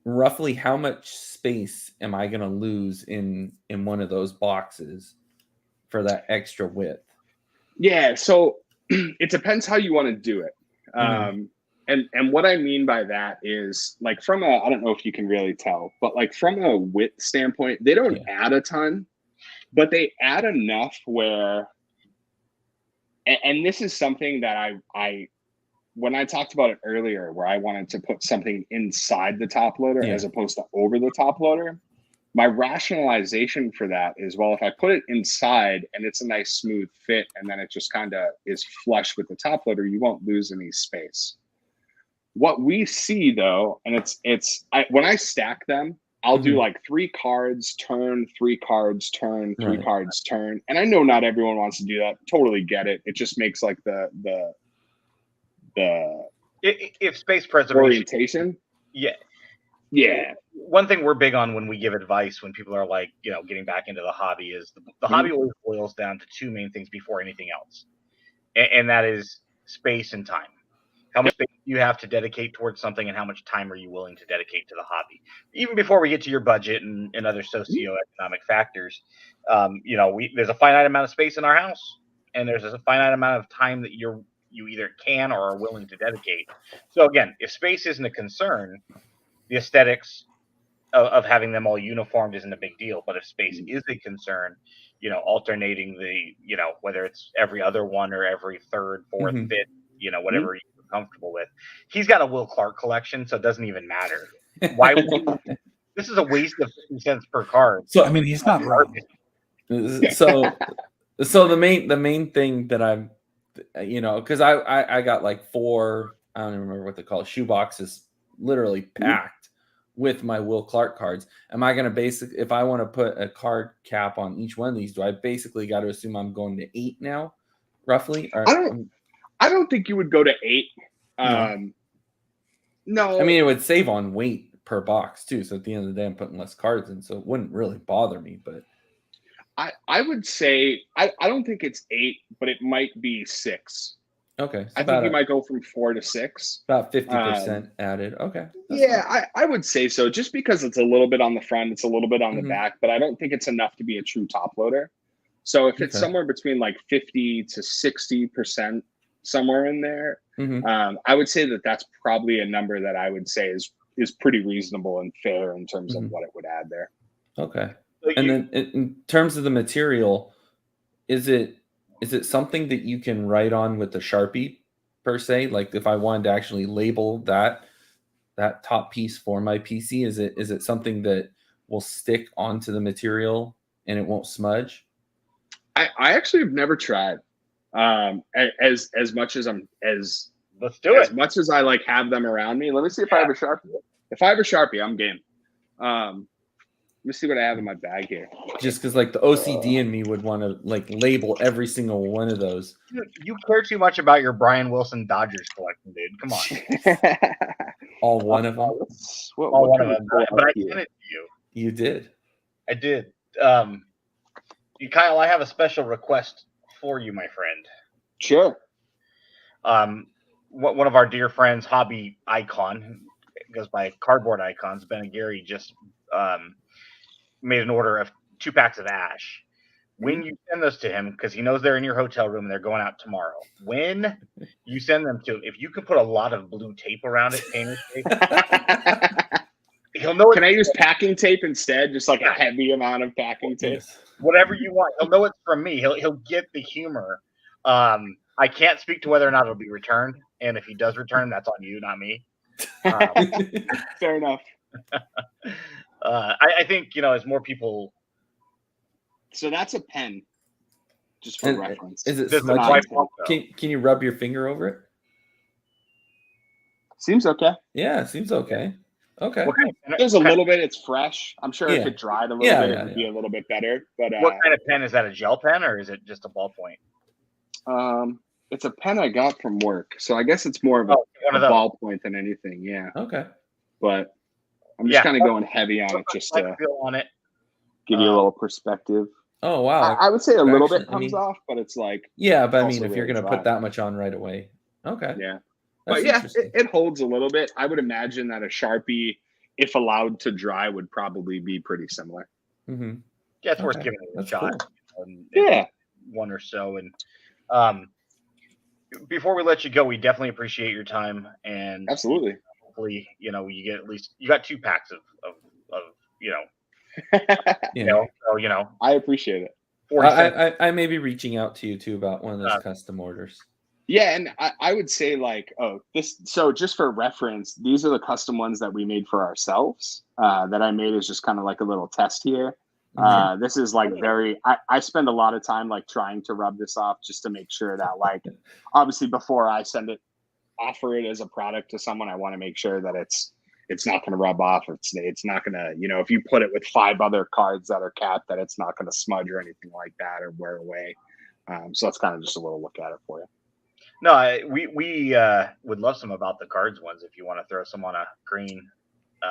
roughly how much space am I going to lose in one of those boxes for that extra width? Yeah, so it depends how you want to do it. And what I mean by that is like I don't know if you can really tell, but like from a width standpoint, they don't add a ton, but they add enough where, and this is something that I when I talked about it earlier, where I wanted to put something inside the top loader as opposed to over the top loader, my rationalization for that is, well, if I put it inside and it's a nice smooth fit and then it just kind of is flush with the top loader, you won't lose any space. What we see though, and when I stack them, I'll do like 3 cards, turn, 3 cards, turn, 3 cards, turn. And I know not everyone wants to do that. Totally get it. It just makes like the if space preservation orientation. Yeah. One thing we're big on when we give advice when people are like, getting back into the hobby is the hobby always boils down to 2 main things before anything else. And that is space and time. How much space do you have to dedicate towards something, and how much time are you willing to dedicate to the hobby? Even before we get to your budget and other socioeconomic factors, there's a finite amount of space in our house, and there's a finite amount of time that you either can or are willing to dedicate. So again, if space isn't a concern, the aesthetics of having them all uniformed isn't a big deal. But if space is a concern, alternating whether it's every other one or every third, fourth, fifth, whatever you're comfortable with. He's got a Will Clark collection, so it doesn't even matter. Why would this is a waste of 50 cents per card. So I mean, he's not wrong. So the main thing that I'm, because I got like 4, I don't even remember what they call it, shoe boxes, literally packed with my Will Clark cards. Am I going to if I want to put a card cap on each one of these, do I basically got to assume I'm going to 8 now, roughly? Or, I don't think you would go to 8. No. I mean, it would save on weight per box too. So at the end of the day, I'm putting less cards in, so it wouldn't really bother me. But I would say I don't think it's 8, but it might be 6. Okay, so I think you might go from 4 to 6. About 50% added. Okay. Yeah, I would say so. Just because it's a little bit on the front, it's a little bit on the back, but I don't think it's enough to be a true top loader. So if it's somewhere between like 50 to 60%, somewhere in there, I would say that that's probably a number that I would say is pretty reasonable and fair in terms of what it would add there. Okay. And then in terms of the material, is it something that you can write on with the Sharpie per se? Like if I wanted to actually label that top piece for my PC, is it something that will stick onto the material and it won't smudge? I actually have never tried. As much as let's do it. As much as I like have them around me. Let me see if I have a Sharpie. If I have a Sharpie, I'm game. Let me see what I have in my bag here. Just because like the OCD in me would want to like label every single one of those. You care too much about your Brian Wilson Dodgers collection, dude. Come on. All one of them? All one of them. But I sent it to you. You did. I did. Kyle, I have a special request for you, my friend. Sure. One of our dear friends, Hobby Icon, goes by Cardboard Icons, Ben and Gary, just made an order of 2 packs of ash. When you send those to him, because he knows they're in your hotel room and they're going out tomorrow, when you send them to him, if you could put a lot of blue tape around it, painter's tape, he'll know. Can I use packing tape instead? Just like a heavy amount of packing tape? Whatever you want. He'll know it's from me. He'll get the humor. I can't speak to whether or not it'll be returned, and if he does return, that's on you, not me. Fair enough. I think, as more people. So that's a pen, just for reference. Is it smudgy? Can you rub your finger over it? Seems okay. Yeah, seems okay. Okay. There's a little bit. It's fresh. I'm sure if it dried a little bit, it would be a little bit better. But what kind of pen is that? A gel pen or is it just a ballpoint? It's a pen I got from work, so I guess it's more of a ballpoint than anything. Yeah. Okay. But I'm just kind of going heavy on it, just to give you a little perspective. Oh wow! I would say a little bit comes off, but it's like but I mean, if you're gonna put that much on right away, okay. Yeah. But yeah, it holds a little bit. I would imagine that a Sharpie, if allowed to dry, would probably be pretty similar. Yeah, it's worth giving it a shot. Cool. One or so. And before we let you go, we definitely appreciate your time. And absolutely. Hopefully, you get at least you got 2 packs of I appreciate it. I may be reaching out to you too about one of those custom orders. Yeah, and I would say so just for reference, these are the custom ones that we made for ourselves that I made as just kind of like a little test here. This is like I spend a lot of time like trying to rub this off just to make sure that like obviously before I offer it as a product to someone, I want to make sure that it's not going to rub off. It's not going to, if you put it with 5 other cards that are capped, that it's not going to smudge or anything like that or wear away. So that's kind of just a little look at it for you. No, we would love some about the cards ones if you want to throw some on a green.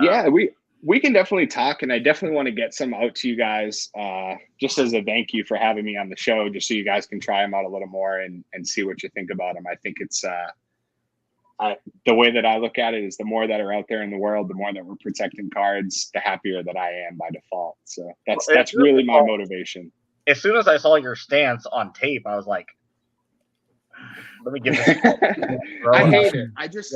Yeah, we can definitely talk, and I definitely want to get some out to you guys just as a thank you for having me on the show, just so you guys can try them out a little more and see what you think about them. I think it's the way that I look at it is the more that are out there in the world, the more that we're protecting cards, the happier that I am by default. So that's really my motivation. As soon as I saw your stance on tape, I was like, let me give this. I hate it.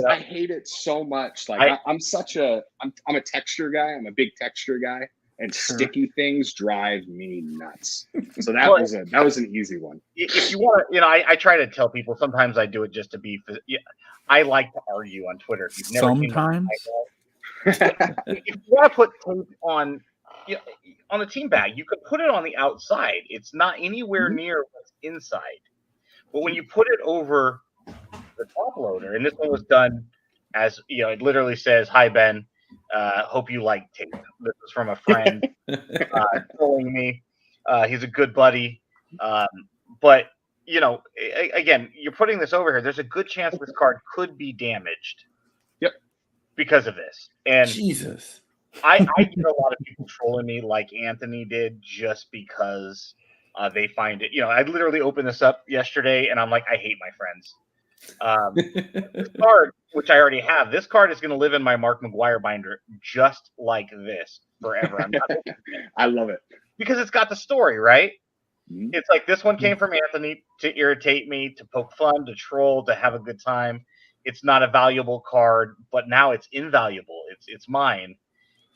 I hate it so much. Like I'm a texture guy. I'm a big texture guy, and sticky things drive me nuts. So that was an easy one. If you want to, I try to tell people. Sometimes I do it just to be. I like to argue on Twitter. If you've never Sometimes. if you want to put tape on the team bag, you could put it on the outside. It's not anywhere near what's inside. But when you put it over the top loader, and this one was done as it literally says, "Hi Ben, hope you like tape." This was from a friend telling me he's a good buddy, but again, you're putting this over here. There's a good chance this card could be damaged. Yep. Because of this, and Jesus, I get a lot of people trolling me like Anthony did just because. They find it. I literally opened this up yesterday, and I'm like, I hate my friends. This card, which I already have, this card is going to live in my Mark McGuire binder just like this forever. I'm not I love it because it's got the story, right? Mm-hmm. It's like this one came from Anthony to irritate me, to poke fun, to troll, to have a good time. It's not a valuable card, but now it's invaluable. It's mine,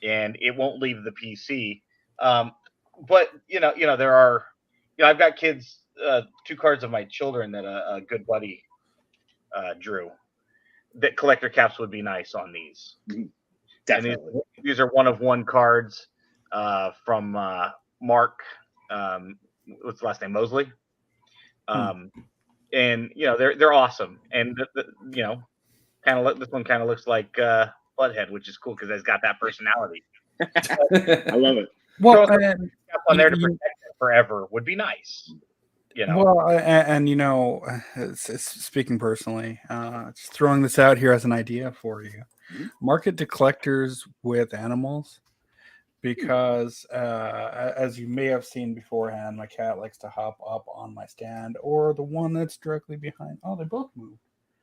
and it won't leave the PC. But there are. I've got kids, 2 cards of my children that a good buddy drew. That collector caps would be nice on these. Definitely. And these are 1-of-1 cards from Mark. What's the last name? Mosley. And they're awesome. And this one kind of looks like Butthead, which is cool because it's got that personality. I love it. Well, on there to protect it forever would be nice. Well, speaking personally, just throwing this out here as an idea for you, market to collectors with animals, because as you may have seen beforehand, my cat likes to hop up on my stand or the one that's directly behind. Oh, they both moved.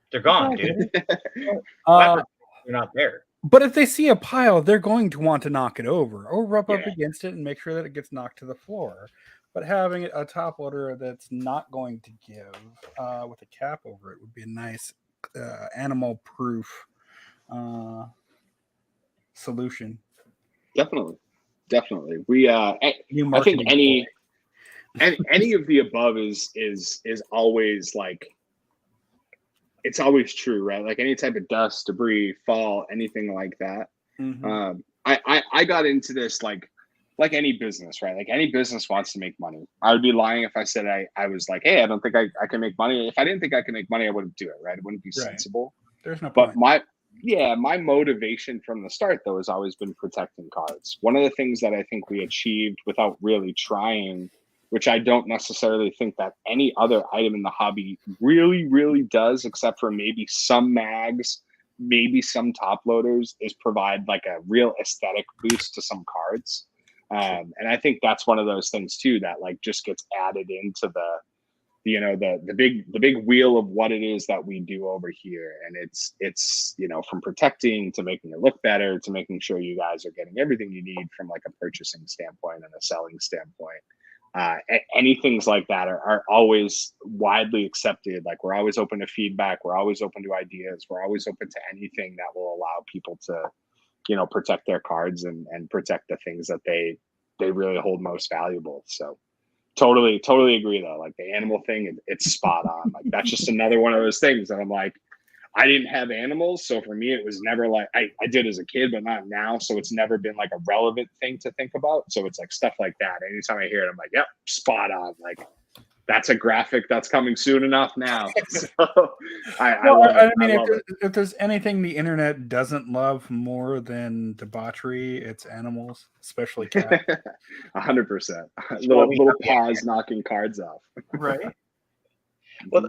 They're gone, dude. They're not there. But if they see a pile, they're going to want to knock it over or rub up against it and make sure that it gets knocked to the floor. But having a top loader that's not going to give with a cap over it would be a nice animal-proof solution. Definitely. We I think any of the above is always like. It's always true, right? Like any type of dust, debris, fall, anything like that. Mm-hmm. I got into this like any business, right? Like any business wants to make money. I would be lying if I said I was like, hey, I don't think I can make money. If I didn't think I could make money, I wouldn't do it, right? It wouldn't be sensible. There's no point. But my motivation from the start, though, has always been protecting cards. One of the things that I think we achieved without really trying, which I don't necessarily think that any other item in the hobby really, really does, except for maybe some mags, maybe some top loaders, is provide like a real aesthetic boost to some cards. And I think that's one of those things too that like just gets added into the big wheel of what it is that we do over here. And it's from protecting to making it look better to making sure you guys are getting everything you need from like a purchasing standpoint and a selling standpoint. Anythings like that are always widely accepted. Like we're always open to feedback. We're always open to ideas. We're always open to anything that will allow people to, protect their cards and protect the things that they really hold most valuable. So totally agree though. Like the animal thing, it's spot on. Like that's just another one of those things that I'm like, I didn't have animals, so for me it was never like I did as a kid, but not now. So it's never been like a relevant thing to think about. So it's like stuff like that. Anytime I hear it, I'm like, yep, spot on. Like that's a graphic that's coming soon enough now. So I mean, if there's anything the internet doesn't love more than debauchery, it's animals, especially cats. 100%. Little paws knocking cards off. Right. Well,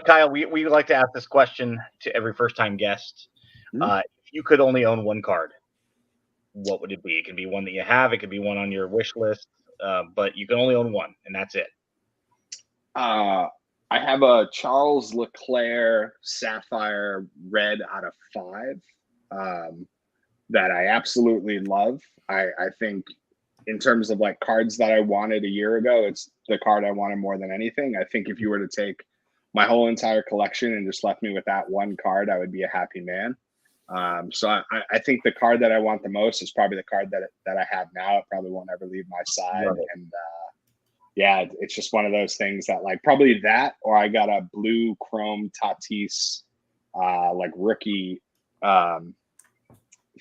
Kyle, we like to ask this question to every first-time guest. If you could only own one card, what would it be? It can be one that you have. It could be one on your wish list, but you can only own one, and that's it. I have a Charles Leclerc Sapphire Red out of 5 that I absolutely love. I think in terms of like cards that I wanted a year ago, it's the card I wanted more than anything. I think if you were to take my whole entire collection and just left me with that one card, I would be a happy man. So I think the card that I want the most is probably the card that I have now. It probably won't ever leave my side. And yeah, it's just one of those things that like probably that, or I got a blue chrome Tatis like rookie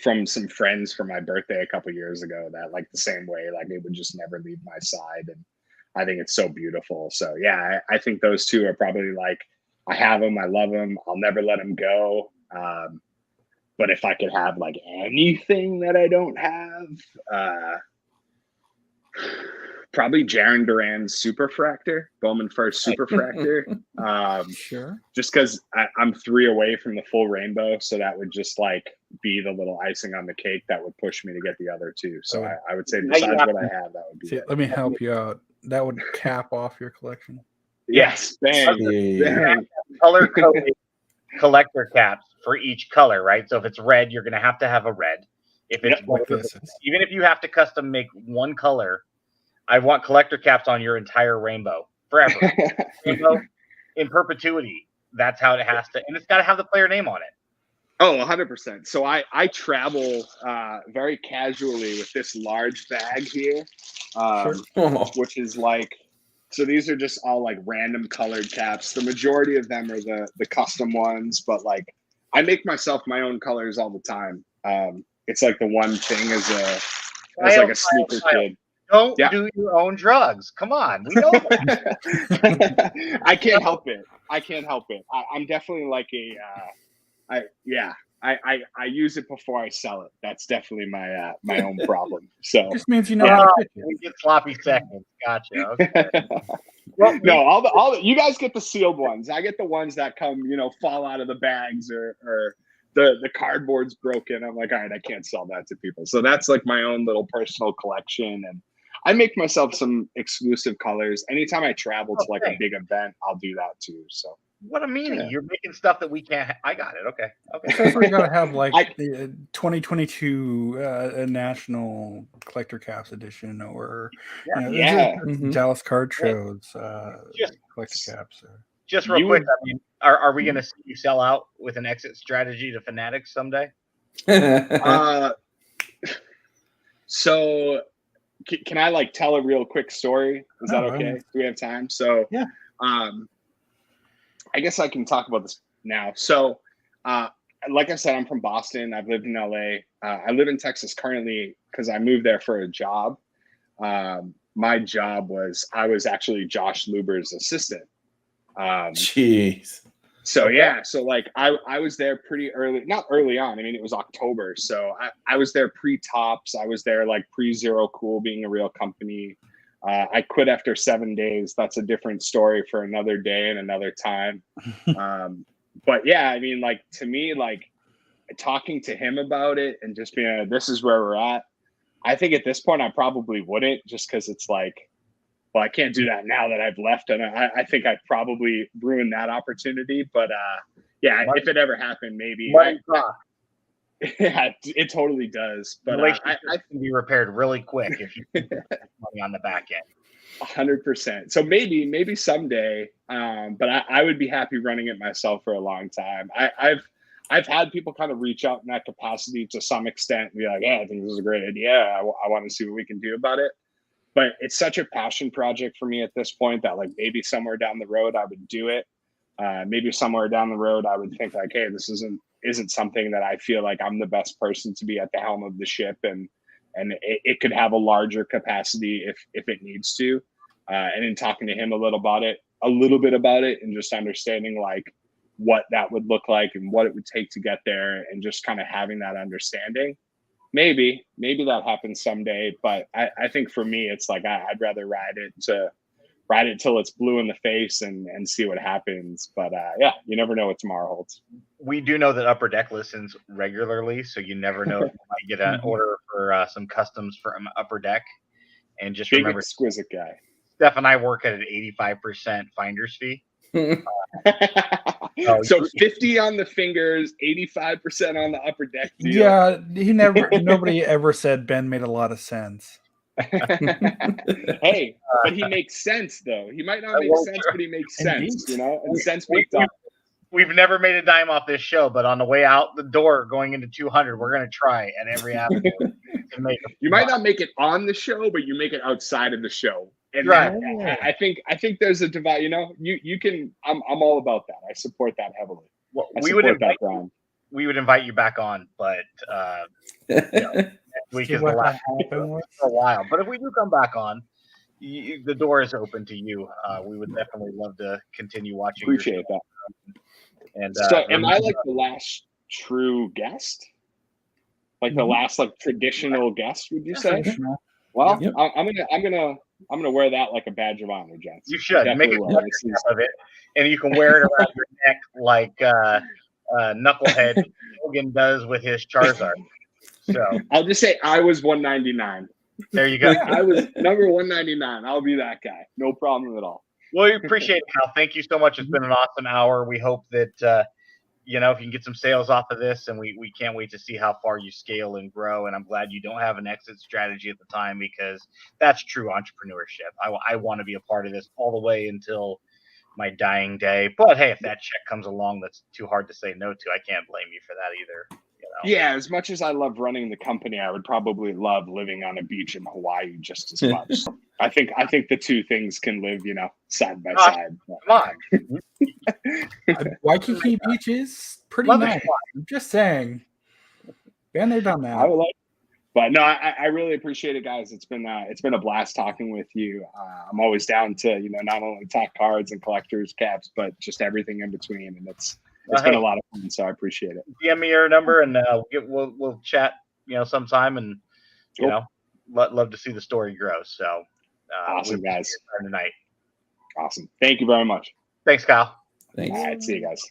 from some friends for my birthday a couple years ago that like the same way, like it would just never leave my side. And I think it's so beautiful. So yeah, I think those two are probably like, I have them, I love them, I'll never let them go. But if I could have like anything that I don't have, probably Jarren Duran's Superfractor, Bowman First Superfractor. Sure. Just because I'm 3 away from the full rainbow, so that would just like be the little icing on the cake that would push me to get the other 2. So I would say besides what I have, that would be it. Let me help you out. That would cap off your collection. Yes, bang. Color coded collector caps for each color, right? So if it's red, you're going to have a red. If it's like blue, this. even if you have to custom make one color, I want collector caps on your entire rainbow forever. Rainbow in perpetuity. That's how it has to, and it's got to have the player name on it. Oh, 100%. So I travel very casually with this large bag here, which is like, so these are just all like random colored caps. The majority of them are the custom ones, but like I make myself my own colors all the time. It's like the one thing as like a sneaker kid. Don't do your own drugs. Come on, we know that. I can't help it. I'm definitely like I use it before I sell it. That's definitely my own problem. So it just means you know how to pitch it. We get sloppy seconds. Gotcha. Okay. Well, no, all the, you guys get the sealed ones. I get the ones that come, fall out of the bags or the cardboard's broken. I'm like, all right, I can't sell that to people. So that's like my own little personal collection, and I make myself some exclusive colors. Anytime I travel to like a big event, I'll do that too. So what a meanie. You're making stuff that we can't. I got it. Okay. So we gotta have like the 2022 National Collector Caps edition, or Dallas Card Shows collector caps. Just real quick, I mean, are we going to see you sell out with an exit strategy to Fanatics someday? So can I like tell a real quick story? Is that okay? Do we have time? So yeah. I guess I can talk about this now. So like I said, I'm from Boston. I've lived in LA. I live in Texas currently because I moved there for a job. My job was, I was actually Josh Luber's assistant. Jeez. So yeah, so like I was there pretty early, not early on. I mean, it was October, so I was there pre-Tops. I was there like pre-Zero Cool being a real company. I quit after 7 days. That's a different story for another day and another time. But yeah, I mean, like to me, like talking to him about it and just being, this is where we're at. I think at this point I probably wouldn't, just because it's like, well, I can't do that now that I've left, and I think I'd probably ruin that opportunity. But yeah, if it ever happened, maybe. Yeah, it totally does. But I can be repaired really quick if you put money on the back end. 100%. So maybe someday. But I would be happy running it myself for a long time. I've had people kind of reach out in that capacity to some extent and be like, yeah, I think this is a great idea. I want to see what we can do about it. But it's such a passion project for me at this point that like maybe somewhere down the road I would do it. Maybe somewhere down the road I would think like, hey, this isn't something that I feel like I'm the best person to be at the helm of the ship, and it could have a larger capacity if it needs to. And in talking to him a little bit about it, and just understanding like what that would look like and what it would take to get there, and just kind of having that understanding. Maybe that happens someday, but I think for me, it's like I'd rather ride it till it's blue in the face and see what happens. But yeah, you never know what tomorrow holds. We do know that Upper Deck listens regularly, so you never know if you might get an order for some customs from Upper Deck. And just remember, exquisite guy. Steph and I work at an 85% finder's fee. So 50 on the fingers, 85% on the upper deck deal. Yeah, nobody ever said Ben made a lot of sense. Hey, but he makes sense though. He might not make sense, but he makes sense. Indeed. And sense makes up. We've never made a dime off this show, but on the way out the door going into 200, we're going to try at every avenue to make it. You might not make it on the show, but you make it outside of the show. And Right. I think there's a divide. You can. I'm all about that. I support that heavily. Well, I we support would that, invite Brian. we would invite you back on, but next week See is the what last happened with? for a while. But if we do come back on, the door is open to you. We would definitely love to continue watching. Appreciate that. And So, am I like the last true guest? Like the last like traditional guest? Would you say? Traditional. Well, Yep. I'm gonna wear that like a badge of honor, gents. You should make Definitely a will. collector This is- cap of it, and you can wear it around your neck like Knucklehead Hogan does with his Charizard. So I'll just say I was 199. there you go. I was number 199. I'll be that guy. No problem at all. Well, we appreciate it, Cal. Thank you so much. It's been an awesome hour. We hope that if you can get some sales off of this, and we can't wait to see how far you scale and grow. And I'm glad you don't have an exit strategy at the time, because that's true entrepreneurship. I want to be a part of this all the way until my dying day. But hey, if that check comes along that's too hard to say no to, I can't blame you for that either. Yeah, as much as I love running the company, I would probably love living on a beach in Hawaii just as much. So I think the two things can live, side by side. Come on. Waikiki Beach is pretty Love it. nice. I'm just saying. Been there, done I that. would like, but no, I really appreciate it, guys. It's been a blast talking with you. I'm always down to not only talk cards and collectors caps, but just everything in between, and it's been a lot of fun. So I appreciate it. DM me your number, and we'll chat sometime, and love to see the story grow. So awesome, guys. Tonight. Awesome. Thank you very much. Thanks, Kyle. Thanks. All right, see you guys.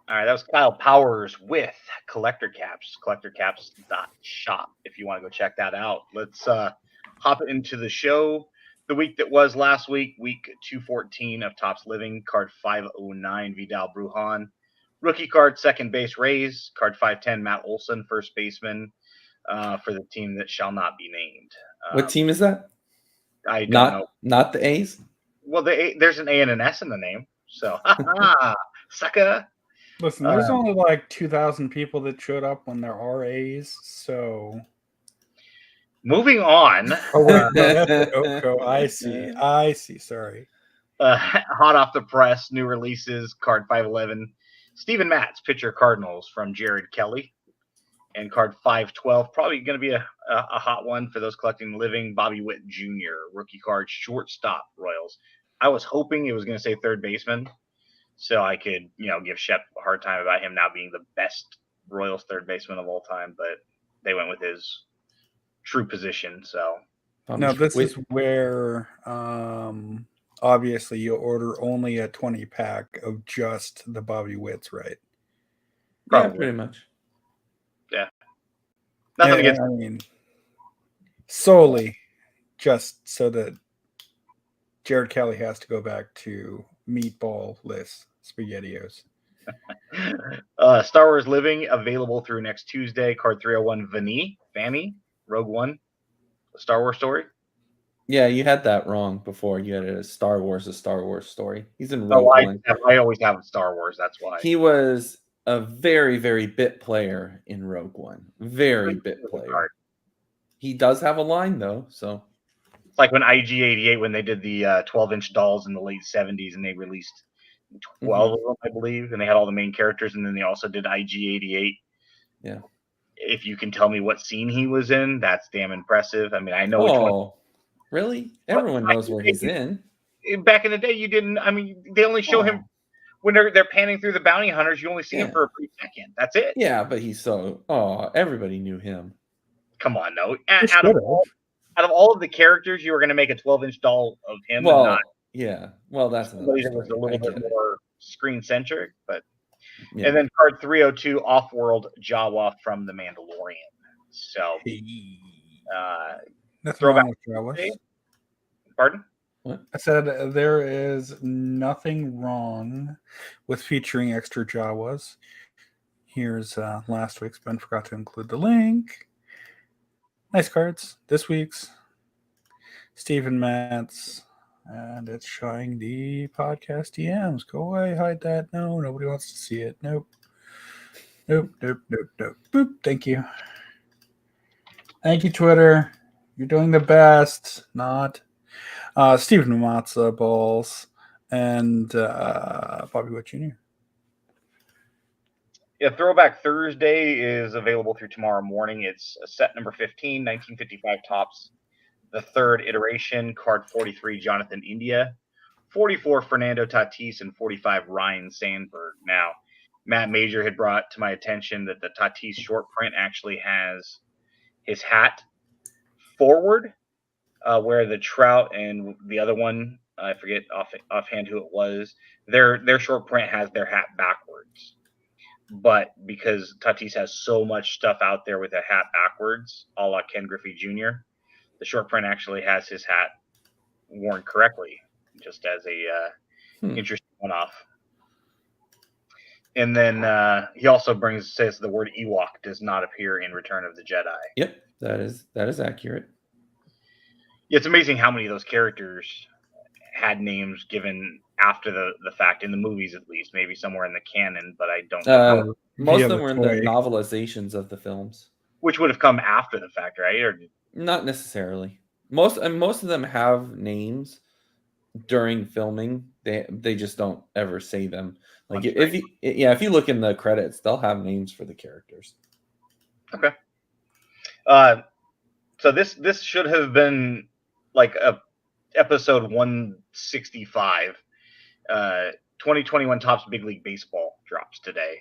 All right, that was Kyle Powers with Collector Caps, collectorcaps.shop, if you want to go check that out. Let's hop into the show. The week that was last week, week 214 of Topps Living, card 509, Vidal Brujan. Rookie card, second base, Rays. Card 510, Matt Olson, first baseman for the team that shall not be named. What team is that? I don't know. Not the A's? Well, there's an A and an S in the name. So, sucker. Listen, there's only like 2,000 people that showed up when there are A's, so. Moving on. Oh, wait, no, that's the Oko. I see. Sorry. Hot off the press, new releases, card 511. Steven Matz, pitcher Cardinals from Jared Kelly. And card 512, probably going to be a hot one for those collecting Living, Bobby Witt Jr., rookie card, shortstop, Royals. I was hoping it was going to say third baseman, so I could, give Shep a hard time about him now being the best Royals third baseman of all time, but they went with his true position. So no, this is where obviously you order only a 20 pack of just the Bobby Witts, right? Yeah, pretty much. Yeah. Nothing against. I mean, solely just so that Jared Kelly has to go back to meatball-less SpaghettiOs. Star Wars Living, available through next Tuesday. Card 301, Vanny, Rogue One, a Star Wars story. Yeah, you had that wrong before. You had a Star Wars story. He's in Rogue One. I always have Star Wars. That's why. He was a very, very bit player in Rogue One. Very bit player. He does have a line, though, so. It's like when IG-88, when they did the 12-inch dolls in the late 70s, and they released 12 of them, I believe, and they had all the main characters, and then they also did IG-88. Yeah. If you can tell me what scene he was in, that's damn impressive. I mean, I know which one. Really? Everyone knows where he's in. Back in the day, you didn't. I mean, they only show him when they're panning through the bounty hunters. You only see him for a brief second. That's it. Yeah, but he's so. Everybody knew him. Come on, no. Out of all of the characters, you were going to make a 12-inch doll of him. Well, and not yeah. Well, that's somebody that was a little bit more screen-centric. But yeah. And then card 302, Off-World Jawa from The Mandalorian. So, Nothing wrong with Jawas. Pardon? What? I said there is nothing wrong with featuring extra Jawas. Here's last week's. Ben forgot to include the link. Nice cards. This week's Stephen Matz. And it's showing the podcast DMs. Go away, hide that. No, nobody wants to see it. Nope. Nope. Boop. Thank you. Thank you, Twitter. You're doing the best. Not Stephen Matza Balls and Bobby Wood Jr. Yeah, Throwback Thursday is available through tomorrow morning. It's set number 15, 1955 Topps. The third iteration, card 43, Jonathan India, 44, Fernando Tatis, and 45, Ryan Sandberg. Now, Matt Major had brought to my attention that the Tatis short print actually has his hat forward, where the Trout and the other one, I forget offhand who it was, their short print has their hat backwards. But because Tatis has so much stuff out there with a hat backwards, a la Ken Griffey Jr., the short print actually has his hat worn correctly, just as a interesting one-off. And then he also says the word Ewok does not appear in Return of the Jedi. Yep, that is accurate. Yeah, it's amazing how many of those characters had names given after the fact, in the movies at least, maybe somewhere in the canon, but I don't know. Most of them were in the novelizations of the films. Which would have come after the fact, right? Or not necessarily. Most of them have names during filming. They just don't ever say them. Like if you look in the credits, they'll have names for the characters. Okay. So this should have been like a episode 165. 2021 Topps Big League Baseball drops today.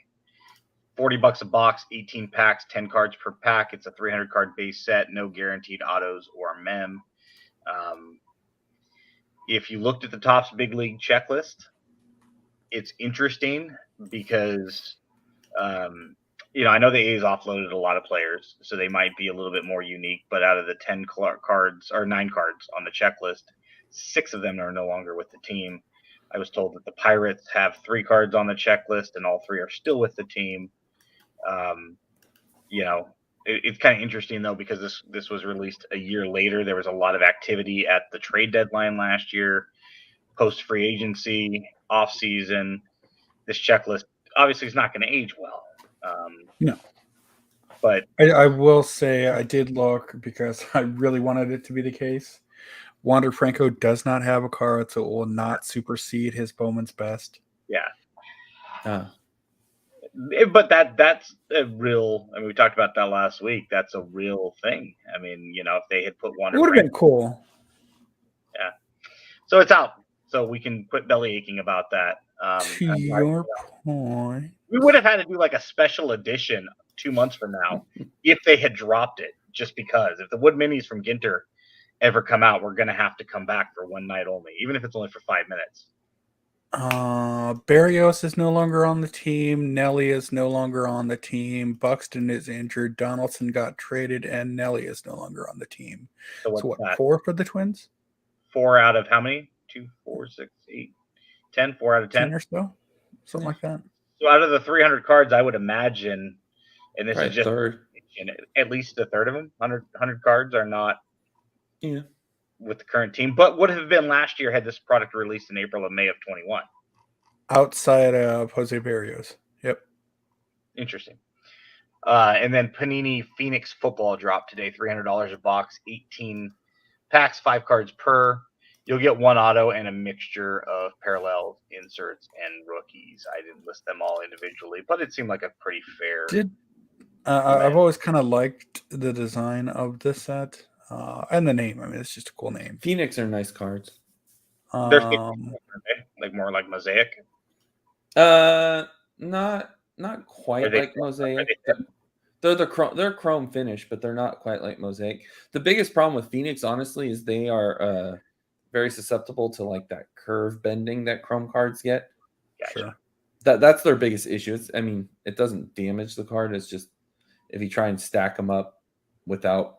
$40 a box, 18 packs, 10 cards per pack. It's a 300 card base set, no guaranteed autos or mem. If you looked at the Topps Big League checklist, it's interesting because I know the A's offloaded a lot of players, so they might be a little bit more unique. But out of the 10 cards or 9 cards on the checklist, 6 of them are no longer with the team. I was told that the Pirates have 3 cards on the checklist, and all 3 are still with the team. It's kind of interesting though, because this was released a year later. There was a lot of activity at the trade deadline last year, post free agency, off season. This checklist obviously is not going to age well. No, but I will say I did look because I really wanted it to be the case. Wander Franco does not have a card, so it will not supersede his Bowman's Best. Yeah. But that's a real. I mean, we talked about that last week. That's a real thing. I mean, if they had put Wander, it would have been cool. Yeah. So it's out. So we can quit belly aching about that. To your point, we would have had to do like a special edition 2 months from now if they had dropped it. Just because if the Wood Minis from Ginter ever come out, we're going to have to come back for one night only, even if it's only for 5 minutes. Barrios is no longer on the team. Nelly is no longer on the team. Buxton is injured. Donaldson got traded, and Nelly is no longer on the team. So what? 4 for the Twins? 4 out of how many? 2, 4, 6, 8, 10. 4 out of 10 or so, something like that. So out of the 300 cards, I would imagine, and this is just third. At least a third of them, 100 cards, are not with the current team, but would have been last year had this product released in April or May of 21. Outside of Jose Barrios. Yep. Interesting. And then Panini Phoenix Football dropped today, $300 a box, 18 packs, 5 cards per. You'll get 1 auto and a mixture of parallel inserts and rookies. I didn't list them all individually, but it seemed like a pretty fair. I've always kind of liked the design of this set. And the name. I mean, it's just a cool name. Phoenix are nice cards. They're like more like Mosaic. Not quite like Mosaic. They're chrome finish, but they're not quite like Mosaic. The biggest problem with Phoenix, honestly, is they are very susceptible to like that curve bending that chrome cards get. Gotcha. Sure. That's their biggest issue. It doesn't damage the card. It's just if you try and stack them up without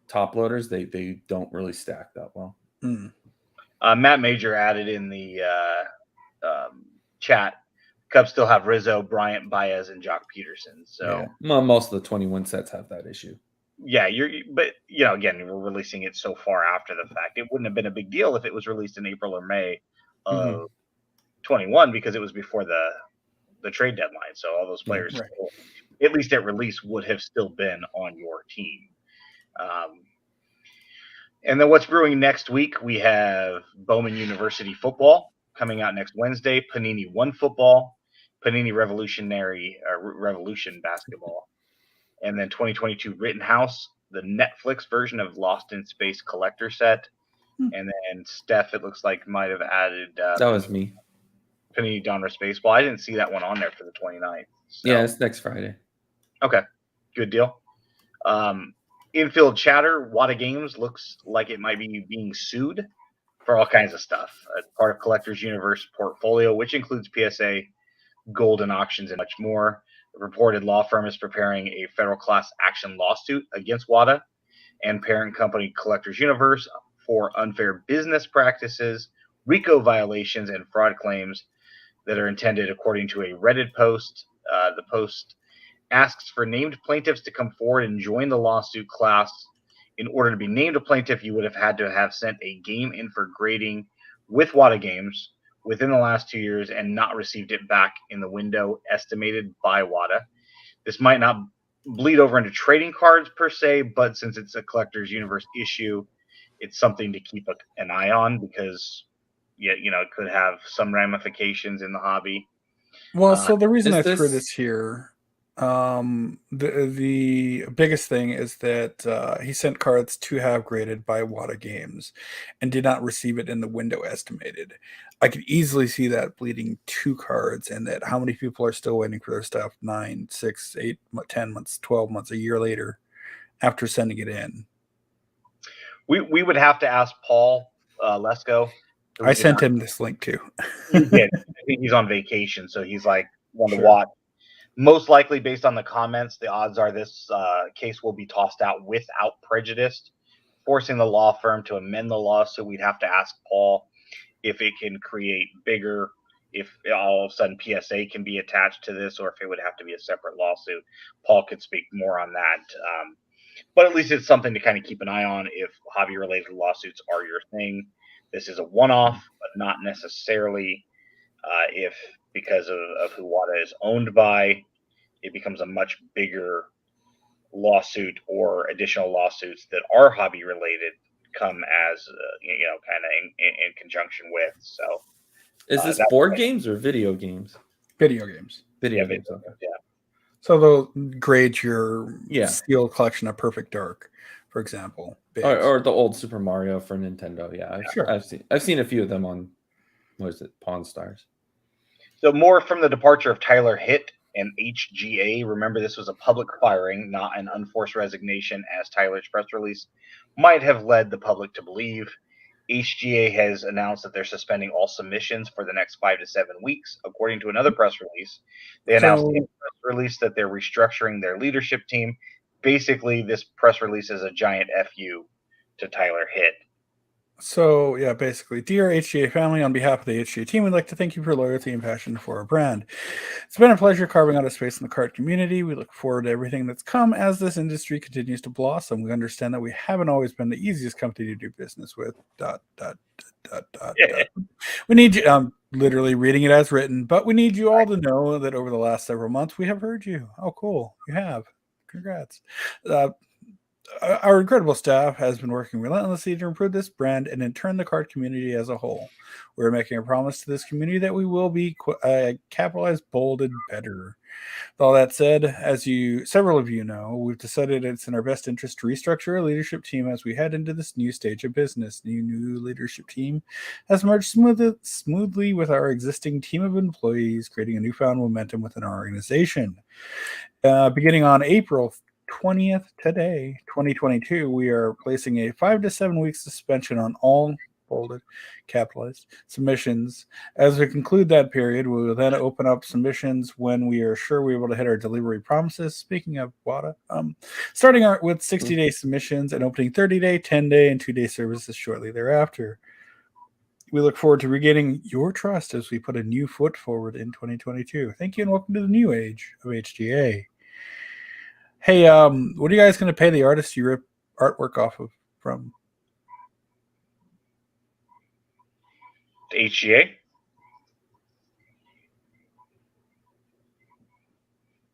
top loaders, they don't really stack that well. Matt Major added in the chat. Cubs still have Rizzo, Bryant, Baez, and Jock Peterson. So well, most of the 21 sets have that issue. Yeah, but again, we're releasing it so far after the fact. It wouldn't have been a big deal if it was released in April or May of 21 because it was before the trade deadline. So all those players, still, at least at release, would have still been on your team. And then what's brewing next week? We have Bowman University football coming out next Wednesday. Panini One football, Panini Revolution basketball. And then 2022 Rittenhouse, the Netflix version of Lost in Space collector set. And then Steph, it looks like, might have added that was me. Panini Donruss Baseball. I didn't see that one on there for the 29th. So. Yeah, it's next Friday. Okay, good deal. Infield chatter, Wada Games looks like it might be being sued for all kinds of stuff. Part of Collectors Universe portfolio, which includes PSA, Golden Auctions, and much more. The reported law firm is preparing a federal class action lawsuit against WADA and parent company Collectors Universe for unfair business practices, RICO violations, and fraud claims that are intended, according to a Reddit post. The post asks for named plaintiffs to come forward and join the lawsuit class. In order to be named a plaintiff, you would have had to have sent a game in for grading with WADA Games within the last 2 years and not received it back in the window estimated by WADA. This might not bleed over into trading cards per se, but since it's a Collectors Universe issue, it's something to keep an eye on because it could have some ramifications in the hobby. Well, so the reason I threw this here, the biggest thing is that he sent cards to have graded by WADA Games and did not receive it in the window estimated. I could easily see that bleeding 2 cards, and that how many people are still waiting for their stuff 9, 6, 8, 10 months, 12 months, a year later after sending it in. We would have to ask Paul Lesko. I sent him this link too. He did. I think he's on vacation, so he's like one to watch. Most likely, based on the comments, the odds are this case will be tossed out without prejudice, forcing the law firm to amend the lawsuit. We'd have to ask Paul if it can create bigger, if all of a sudden PSA can be attached to this, or if it would have to be a separate lawsuit. Paul could speak more on that. But at least it's something to kind of keep an eye on if hobby-related lawsuits are your thing. This is a one-off, but not necessarily if because of who WADA is owned by, it becomes a much bigger lawsuit or additional lawsuits that are hobby-related come as, kind of in conjunction with. So, is this board games or video games? Video games. Video games. Okay. Yeah. So they'll grade your steel collection of Perfect Dark, for example, or the old Super Mario for Nintendo. Yeah, I've seen a few of them on, what is it, Pawn Stars. So more from the departure of Tyler Hitt and HGA. Remember, this was a public firing, not an unforced resignation, as Tyler's press release might have led the public to believe. HGA has announced that they're suspending all submissions for the next 5 to 7 weeks, according to another press release. They announced in a press release that they're restructuring their leadership team. Basically, this press release is a giant FU to Tyler Hitt. So, yeah, basically, dear HGA family, on behalf of the HGA team, we'd like to thank you for your loyalty and passion for our brand. It's been a pleasure carving out a space in the card community. We look forward to everything that's come as this industry continues to blossom. We understand that we haven't always been the easiest company to do business with. ... We need you, I'm literally reading it as written, but we need you all to know that over the last several months, we have heard you. Oh, cool. You have. Congrats. Our incredible staff has been working relentlessly to improve this brand and in turn the card community as a whole. We're making a promise to this community that we will be capitalized, bolded better. With all that said, as several of you know, we've decided it's in our best interest to restructure our leadership team as we head into this new stage of business. The new leadership team has merged smoothly with our existing team of employees, creating a newfound momentum within our organization. Beginning on April 20th today, 2022, we are placing a 5 to 7 week suspension on all bolded, capitalized submissions. As we conclude that period, we will then open up submissions when we are sure we're able to hit our delivery promises. Speaking of WADA, starting with 60-day submissions and opening 30-day, 10-day, and 2-day services shortly thereafter. We look forward to regaining your trust as we put a new foot forward in 2022. Thank you and welcome to the new age of HGA. Hey, what are you guys going to pay the artist you rip artwork off of from? HGA?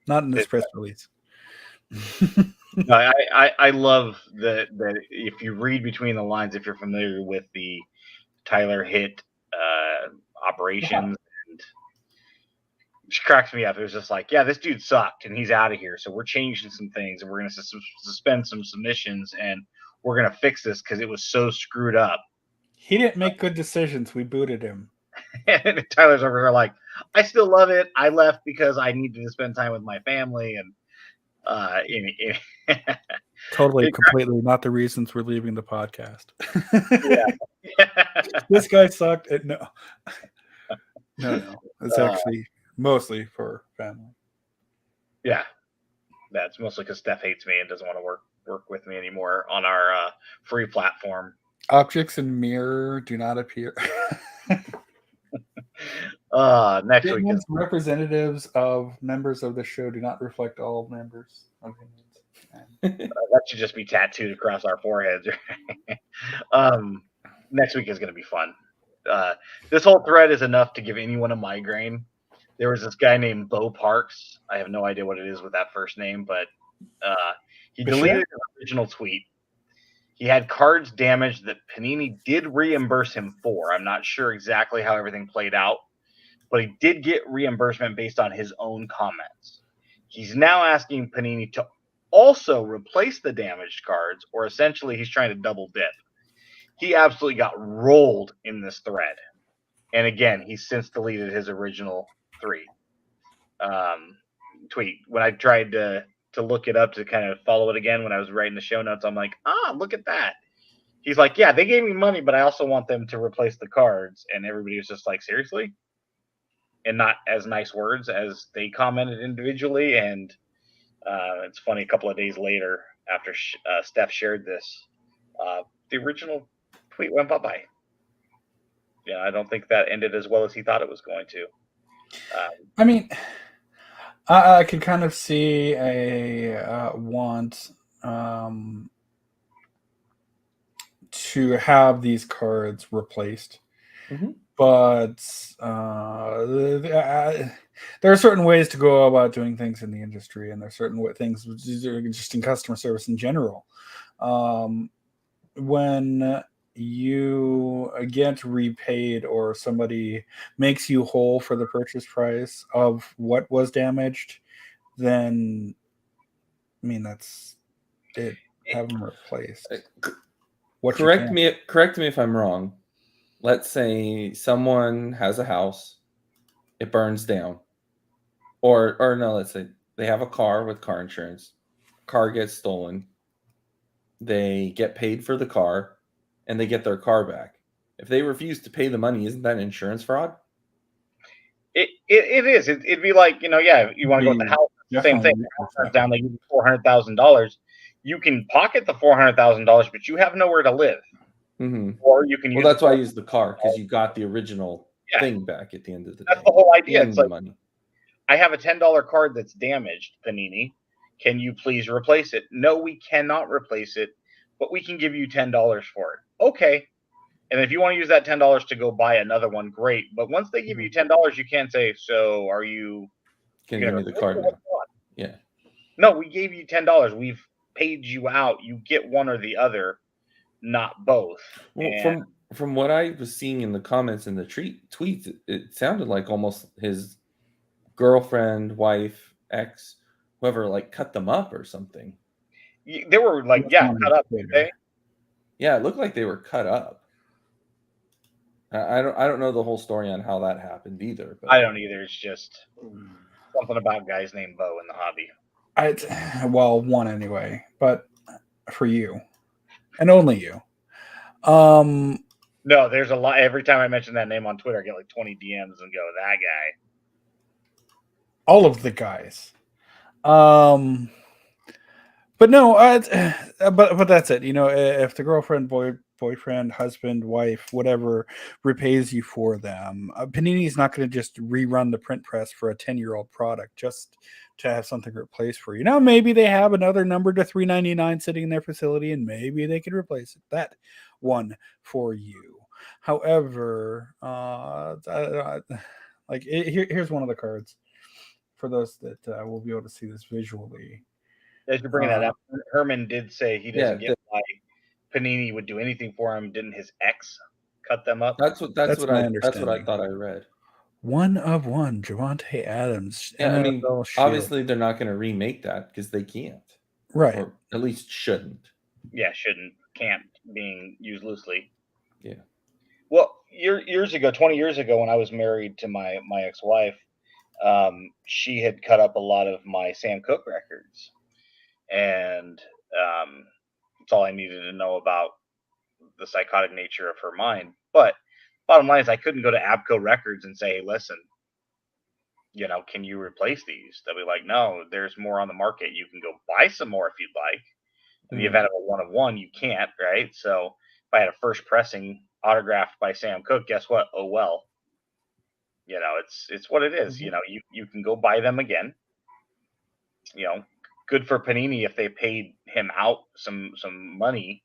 Not in this press release. No, I love that if you read between the lines, if you're familiar with the Tyler Hit operations, and she cracks me up. It was just like, yeah, this dude sucked and he's out of here. So we're changing some things and we're going to suspend some submissions and we're going to fix this because it was so screwed up. He didn't make good decisions. We booted him. And Tyler's over here like, I still love it. I left because I needed to spend time with my family and totally, completely not the reasons we're leaving the podcast. This guy sucked. No. It's actually mostly for family. Yeah, that's mostly because Steph hates me and doesn't want to work with me anymore on our free platform. Objects in mirror do not appear. Next week is representatives of members of the show do not reflect all members' opinions. That should just be tattooed across our foreheads. Next week is going to be fun. This whole thread is enough to give anyone a migraine. There was this guy named Bo Parks. I have no idea what it is with that first name, but he deleted his original tweet. He had cards damaged that Panini did reimburse him for. I'm not sure exactly how everything played out, but he did get reimbursement based on his own comments. He's now asking Panini to also replace the damaged cards, or essentially he's trying to double dip. He absolutely got rolled in this thread. And again, he's since deleted his original tweet. When I tried to look it up to kind of follow it again when I was writing the show notes, I'm like, look at that. He's like, yeah, they gave me money, but I also want them to replace the cards. And everybody was just like, seriously? And not as nice words as they commented individually. And it's funny, a couple of days later, after Steph shared this, the original tweet went bye-bye. Yeah, I don't think that ended as well as he thought it was going to. I mean, I could kind of see a want to have these cards replaced. Mm-hmm. But there are certain ways to go about doing things in the industry, and there are certain things just in customer service in general. When you get repaid or somebody makes you whole for the purchase price of what was damaged, then I mean that's it. Have them replaced. Correct me if I'm wrong. Let's say someone has a house, it burns down, or no, let's say they have a car with car insurance, car gets stolen, they get paid for the car, and they get their car back. If they refuse to pay the money, isn't that insurance fraud? It is. It'd be like, you want to go with the house, same thing. The house burns down, they give you $400,000. You can pocket the $400,000, but you have nowhere to live. Mm-hmm. Or you can use. Well, that's why I use the car, because you got the original thing back at the end of the day. That's the whole idea. It's like, money. I have a $10 card that's damaged, Panini. Can you please replace it? No, we cannot replace it, but we can give you $10 for it. Okay. And if you want to use that $10 to go buy another one, great. But once they give you $10, you can't say, so are you Can you give me the card now? Yeah. No, we gave you $10. We've paid you out. You get one or the other, not both. Well, from what I was seeing in the comments in the tweets, it sounded like almost his girlfriend, wife, ex, whoever, like cut them up or something. They were like, cut up. Okay? Yeah, it looked like they were cut up. I don't know the whole story on how that happened either. But I don't either. It's just something about guys named Bo in the hobby. Well, one anyway, but for you and only you. No, there's a lot. Every time I mention that name on Twitter, I get like 20 DMs and go, that guy. All of the guys. But no, but that's it. You know, if the girlfriend, boyfriend, husband, wife, whatever, repays you for them, Panini's not going to just rerun the print press for a 10-year-old product just to have something replaced for you. Now, maybe they have another number to $3.99 sitting in their facility, and maybe they can replace that one for you. However, here's one of the cards for those that will be able to see this visually. As you're bringing that up, Herman did say he doesn't Yeah, get why Panini would do anything for him. Didn't his ex cut them up? That's my what I understanding. thought I read. 1 of 1, Javante Adams, Yeah, I mean, NFL Shield. obviously they're not going to remake that because they can't, Right. or at least shouldn't. Yeah, can't being used loosely. Yeah. Well, years ago, 20 years ago, when I was married to my ex-wife, she had cut up a lot of my Sam Cooke records, and that's all I needed to know about the psychotic nature of her mind. But bottom line is, I couldn't go to Abco Records and say, "Hey, listen, can you replace these?" They'll be like, "No, there's more on the market. You can go buy some more if you'd like." In the event of a 1 of 1, you can't, right? So if I had a first pressing autographed by Sam Cooke, guess what? Oh well. It's what it is. You can go buy them again. Good for Panini if they paid him out some money.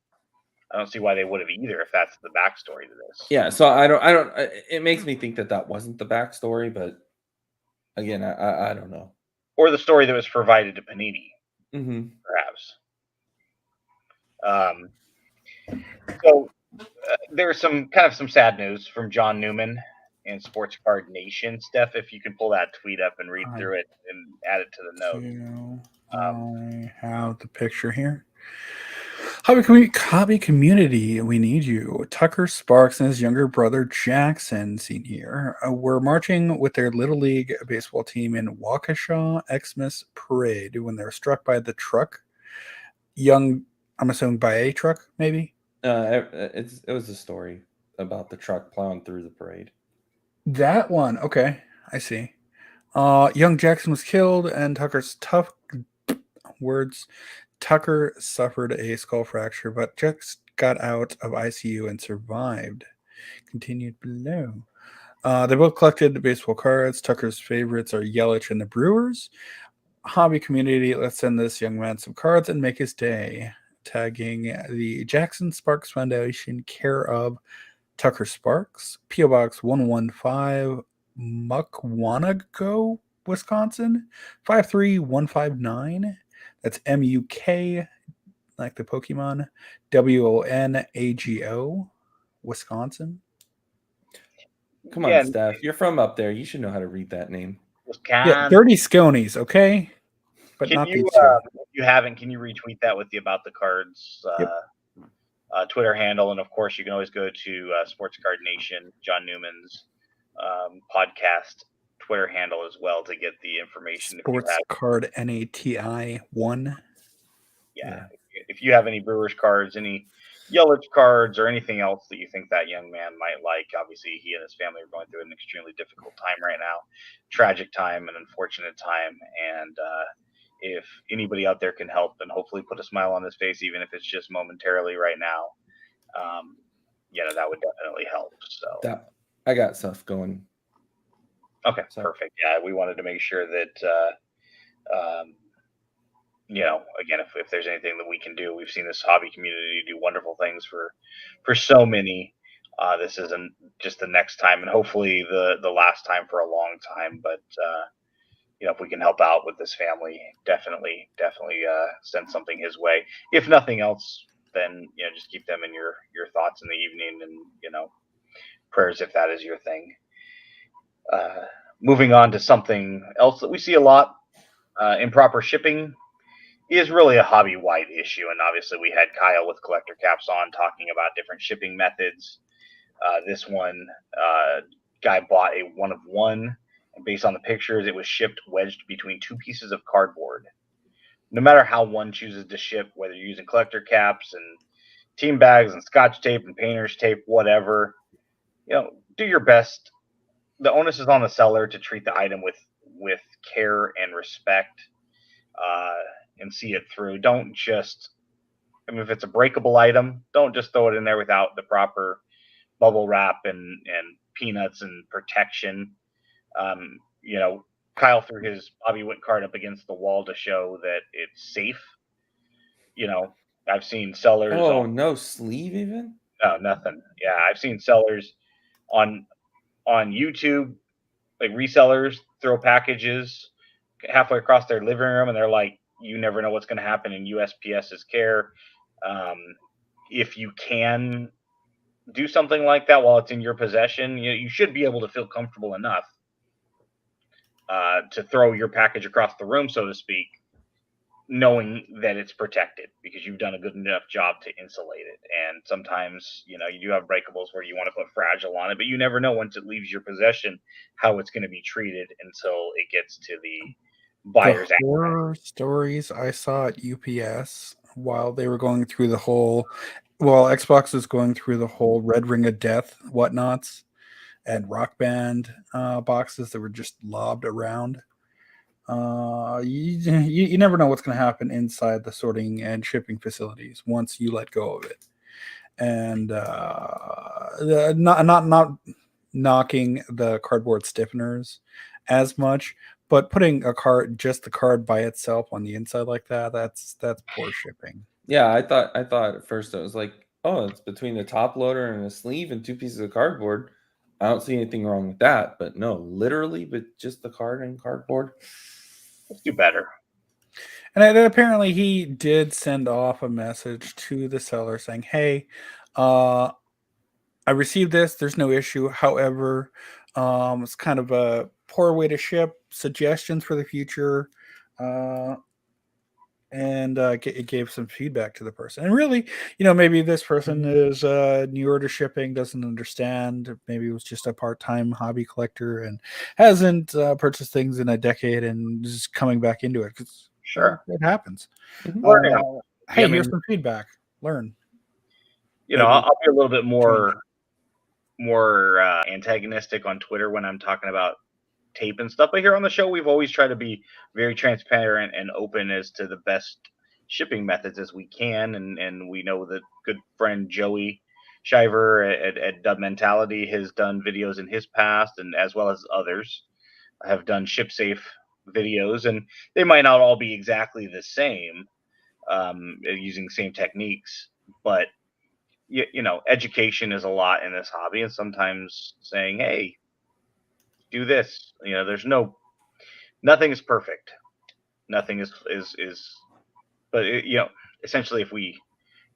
I don't see why they would have either if that's the backstory to this. Yeah, so I don't. It makes me think that wasn't the backstory, but again, I don't know. Or the story that was provided to Panini, perhaps. So there's some sad news from John Newman in Sports Card Nation. Steph, if you can pull that tweet up and read through it and add it to the note. I have the picture here. Hobby community, we need you. Tucker Sparks and his younger brother Jackson Sr. Were marching with their Little League baseball team in Waukesha Xmas Parade when they were struck by the truck. I'm assuming by a truck, maybe? It was a story about the truck plowing through the parade. That one. Okay, I see. Young Jackson was killed, and Tucker suffered a skull fracture, but just got out of ICU and survived. Continued below. They both collected baseball cards. Tucker's favorites are Yelich and the Brewers. Hobby community, let's send this young man some cards and make his day. Tagging the Jackson Sparks Foundation, care of Tucker Sparks, P.O. Box 115, Mukwanago, Wisconsin, 53159. That's MUK, like the Pokemon, WONAGO, Wisconsin. Come on, Steph. You're from up there. You should know how to read that name. Yeah, Dirty Sconies, okay? But can not you, these two. If you haven't, can you retweet that with the About the Cards Twitter handle? And of course, you can always go to Sports Card Nation, John Newman's podcast Twitter handle as well to get the information. Sports Card NATI 1. Yeah. If you have any Brewers cards, any Yelich cards, or anything else that you think that young man might like, obviously he and his family are going through an extremely difficult time right now, tragic time, an unfortunate time, and if anybody out there can help and hopefully put a smile on his face, even if it's just momentarily right now, that would definitely help. So I got stuff going. Okay, perfect. Yeah, we wanted to make sure that again, if there's anything that we can do, we've seen this hobby community do wonderful things for so many. This isn't just the next time, and hopefully the last time for a long time. But if we can help out with this family, definitely send something his way. If nothing else, then just keep them in your thoughts in the evening, and prayers if that is your thing. Moving on to something else that we see a lot, improper shipping is really a hobby-wide issue, and obviously we had Kyle with Collector Caps on talking about different shipping methods. This one guy bought a 1 of 1, and based on the pictures, it was shipped wedged between 2 pieces of cardboard. No matter how one chooses to ship, whether you're using Collector Caps and team bags and Scotch tape and painter's tape, whatever, do your best. The onus is on the seller to treat the item with care and respect. and see it through. Don't just, I mean, if it's a breakable item, don't just throw it in there without the proper bubble wrap and peanuts and protection. You know, Kyle threw his Bobby Witt card up against the wall to show that it's safe. You know, I've seen sellers Oh, no sleeve even? no, nothing. Yeah, I've seen sellers on YouTube, like resellers, throw packages halfway across their living room, and they're like, "You never know what's going to happen in USPS's care." Um, if you can do something like that while it's in your possession, you should be able to feel comfortable enough to throw your package across the room, so to speak, knowing that it's protected because you've done a good enough job to insulate it. And sometimes, you know, you do have breakables where you want to put fragile on it, but you never know once it leaves your possession how it's going to be treated until it gets to the buyer's The horror stories I saw at UPS while they were going through the whole, well, Xbox is going through the whole Red Ring of Death whatnots and Rock Band boxes that were just lobbed around. You never know what's going to happen inside the sorting and shipping facilities once you let go of it. And not knocking the cardboard stiffeners as much, but putting just the card by itself on the inside like that's poor shipping. Yeah, I thought at first it was like, oh, it's between the top loader and a sleeve and 2 pieces of cardboard. I don't see anything wrong with that, but no, literally, but just the card and cardboard. Let's do better. And apparently he did send off a message to the seller saying, "Hey, I received this. There's no issue. However, it's kind of a poor way to ship. Suggestions for the future." And it gave some feedback to the person. And really, maybe this person is newer to shipping, doesn't understand. Maybe it was just a part-time hobby collector and hasn't purchased things in a decade and is coming back into it. Because Sure. it happens. Learn. Hey, I mean, here's some feedback. Learn. you know, Maybe I'll be a little bit more antagonistic on Twitter when I'm talking about tape and stuff. But here on the show, we've always tried to be very transparent and open as to the best shipping methods as we can. And we know that good friend Joey Shiver at Dub Mentality has done videos in his past, and as well as others have done ship safe videos, and they might not all be exactly the same, using the same techniques, but you know, education is a lot in this hobby, and sometimes saying, "Hey, do this." You know, nothing is perfect. Nothing is, but you know, essentially, if we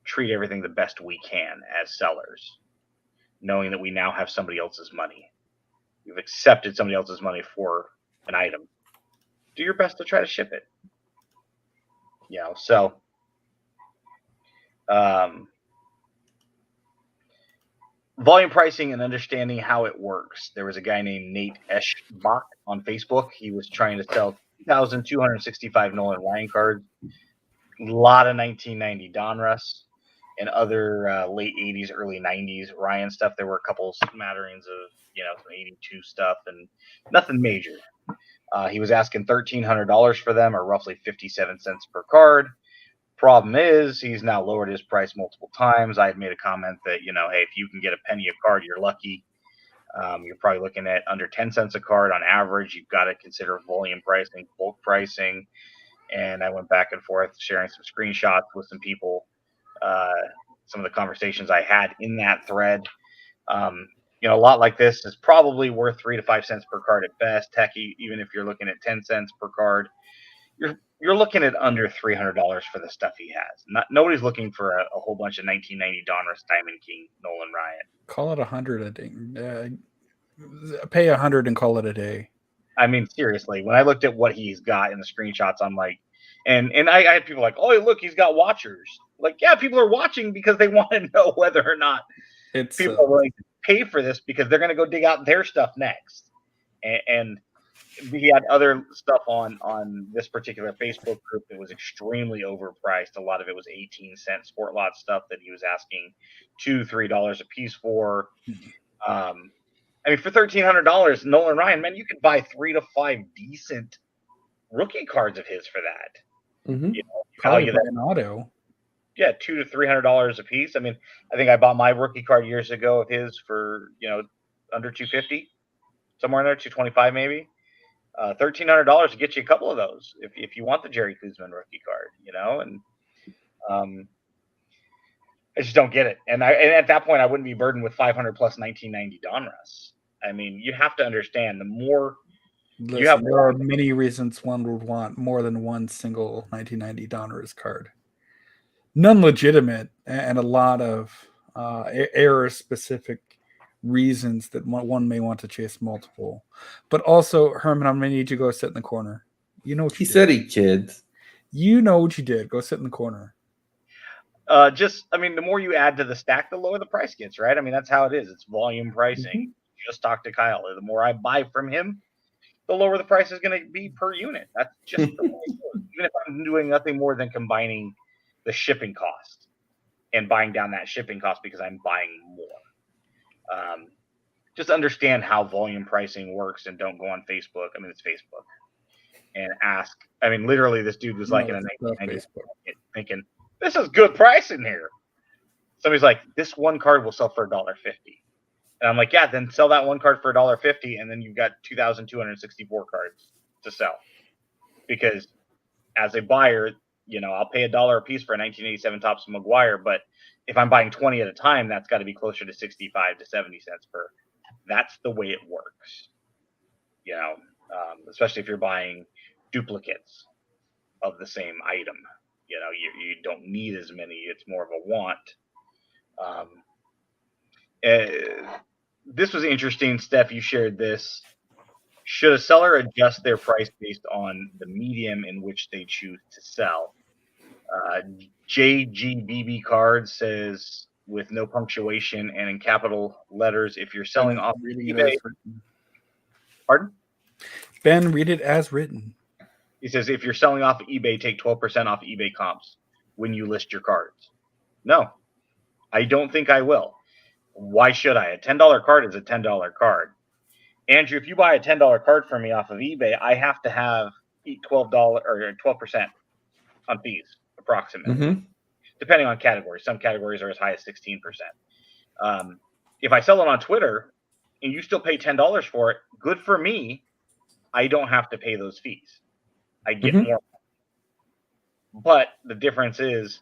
treat everything the best we can as sellers, knowing that we now have somebody else's money, we've accepted somebody else's money for an item, do your best to try to ship it. You know, so um, volume pricing and understanding how it works. There was a guy named Nate Eschbach on Facebook. He was trying to sell 2,265 Nolan Ryan cards, a lot of 1990 Donruss, and other late 80s, early 90s Ryan stuff. There were a couple smatterings of, some 82 stuff and nothing major. He was asking $1,300 for them, or roughly 57 cents per card. Problem is, he's now lowered his price multiple times. I had made a comment that, hey, if you can get a penny a card, you're lucky. You're probably looking at under 10 cents a card on average. You've got to consider volume pricing, bulk pricing. And I went back and forth sharing some screenshots with some people, some of the conversations I had in that thread. A lot like this is probably worth 3 to 5 cents per card at best. Heck, even if you're looking at 10 cents per card, you're looking at under $300 for the stuff he has. Nobody's looking for a whole bunch of 1990 Donruss Diamond King Nolan Ryan. Call it 100 a day. Pay 100 and call it a day. I mean, seriously, when I looked at what he's got in the screenshots, I'm like, and I had people like, oh, look, he's got watchers. Like, yeah, people are watching because they want to know whether or not people are willing to pay for this, because they're going to go dig out their stuff next. And we had other stuff on this particular Facebook group that was extremely overpriced. A lot of it was 18-cent Sport Lot stuff that he was asking $2-3 a piece for. I mean, for $1,300, Nolan Ryan, man, you could buy 3 to 5 decent rookie cards of his for that. Mm-hmm. You know, Probably value buy that. an auto. Yeah, $200 to $300 a piece. I mean, I think I bought my rookie card years ago of his for under 250, somewhere in there, 225 maybe. $1,300 to get you a couple of those if you want the Jerry Kuzman rookie card, and I just don't get it. And at that point I wouldn't be burdened with 500 plus 1990 Donruss. I mean, you have to understand the more you have. Listen, there are many reasons one would want more than one single 1990 Donruss card. None legitimate, and a lot of error-specific reasons that one may want to chase multiple. But also, Herman, I'm going to need you to go sit in the corner. You know what He you did. said he kids. You know what you did. Go sit in the corner. The more you add to the stack, the lower the price gets, right? I mean, that's how it is. It's volume pricing. Mm-hmm. Just talk to Kyle. The more I buy from him, the lower the price is going to be per unit. That's just the way it goes. Even if I'm doing nothing more than combining the shipping cost and buying down that shipping cost because I'm buying more. Just understand how volume pricing works and don't go on Facebook. I mean, it's Facebook. And ask. I mean, literally, this dude was like in a 1990 thinking, this is good price in here. Somebody's like, this one card will sell for $1.50. And I'm like, yeah, then sell that one card for $1.50, and then you've got 2,264 cards to sell. Because as a buyer, I'll pay $1 a piece for a 1987 Topps McGuire, but if I'm buying 20 at a time, that's got to be closer to 65 to 70 cents per. That's the way it works. Especially if you're buying duplicates of the same item. You don't need as many. It's more of a want. This was interesting, Steph. You shared this. Should a seller adjust their price based on the medium in which they choose to sell? JGBB Card says, with no punctuation and in capital letters, if you're selling off eBay. Pardon? Ben, read it as written. He says, if you're selling off eBay, take 12% off eBay comps when you list your cards. No, I don't think I will. Why should I? A $10 card is a $10 card. Andrew, if you buy a $10 card from me off of eBay, I have to have $12 or 12% on fees, approximately, depending on categories. Some categories are as high as 16%. If I sell it on Twitter and you still pay $10 for it, good for me. I don't have to pay those fees. I get more. But the difference is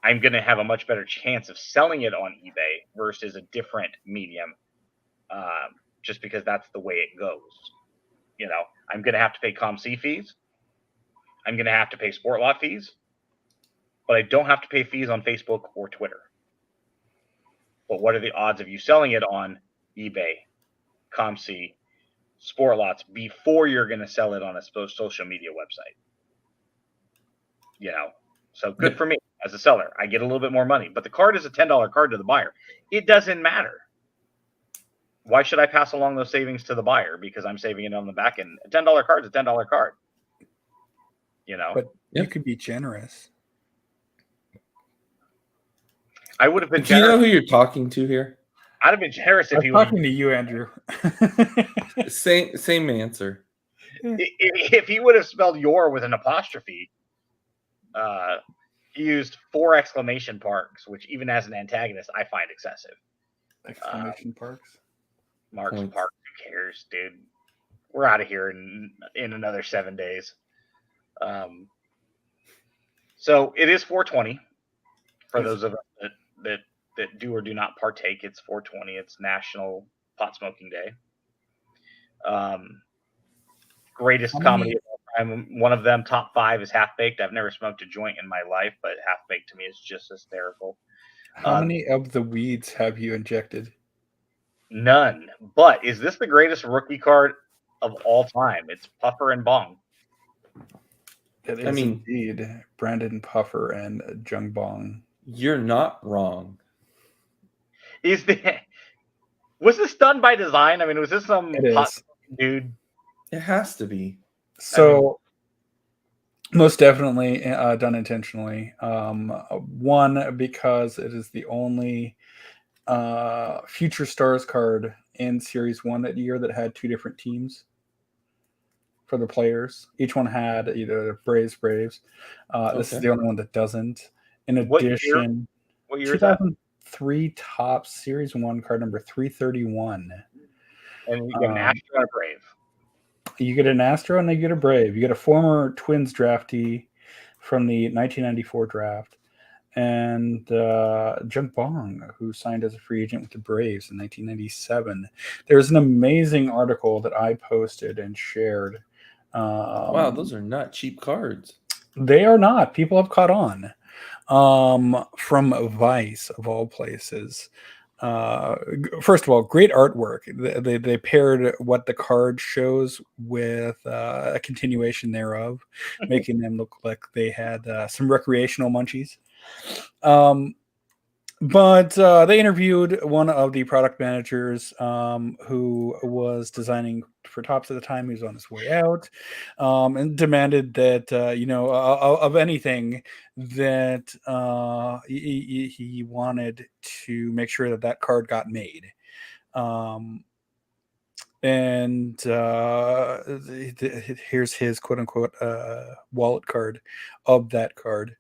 I'm going to have a much better chance of selling it on eBay versus a different medium, just because that's the way it goes. I'm going to have to pay ComC fees. I'm going to have to pay sport lot fees, but I don't have to pay fees on Facebook or Twitter. But what are the odds of you selling it on eBay, ComC, sport lots before you're going to sell it on a social media website? So good for me as a seller. I get a little bit more money, but the card is a $10 card to the buyer. It doesn't matter. Why should I pass along those savings to the buyer? Because I'm saving it on the back end. A $10 card is a $10 card. But you could be generous. I would have been Do generous. you know who you're talking to here? I'd have been generous if I'm he was talking to you, Andrew. Same answer. If he would have spelled your with an apostrophe, he used 4 exclamation marks, which even as an antagonist, I find excessive. Exclamation marks? Marks, parks, who cares, dude? We're out of here in another 7 days. So it is 420 for those of us that do or do not partake. It's 420. It's National Pot Smoking Day. Greatest comedy of all time. One of them, top 5, is Half Baked. I've never smoked a joint in my life, but Half Baked to me is just hysterical. How many of the weeds have you injected? None. But is this the greatest rookie card of all time? It's Puffer and Bong. It is indeed Brandon Puffer and Jung Bong. You're not wrong. Was this done by design? I mean, was this some hot dude? It has to be. So, most definitely done intentionally. One, because it is the only Future Stars card in Series 1 that year that had 2 different teams. for the players. Each one had either Braves. This is Okay. the only one that doesn't. In What year? addition, What year is that? 2003 Topps Series 1 card number 331. And you get an Astro and a Brave. You get an Astro and you get a Brave. You get a former Twins draftee from the 1994 draft. And Jung Bong, who signed as a free agent with the Braves in 1997. There's an amazing article that I posted and shared. Wow, those are not cheap cards. They are not. People have caught on. From Vice, of all places. First of all, great artwork. They paired what the card shows with a continuation thereof, making them look like they had some recreational munchies. But they interviewed one of the product managers who was designing for Topps at the time. He was on his way out, and demanded that of anything that he wanted to make sure that that card got made. And here's his quote unquote wallet card of that card.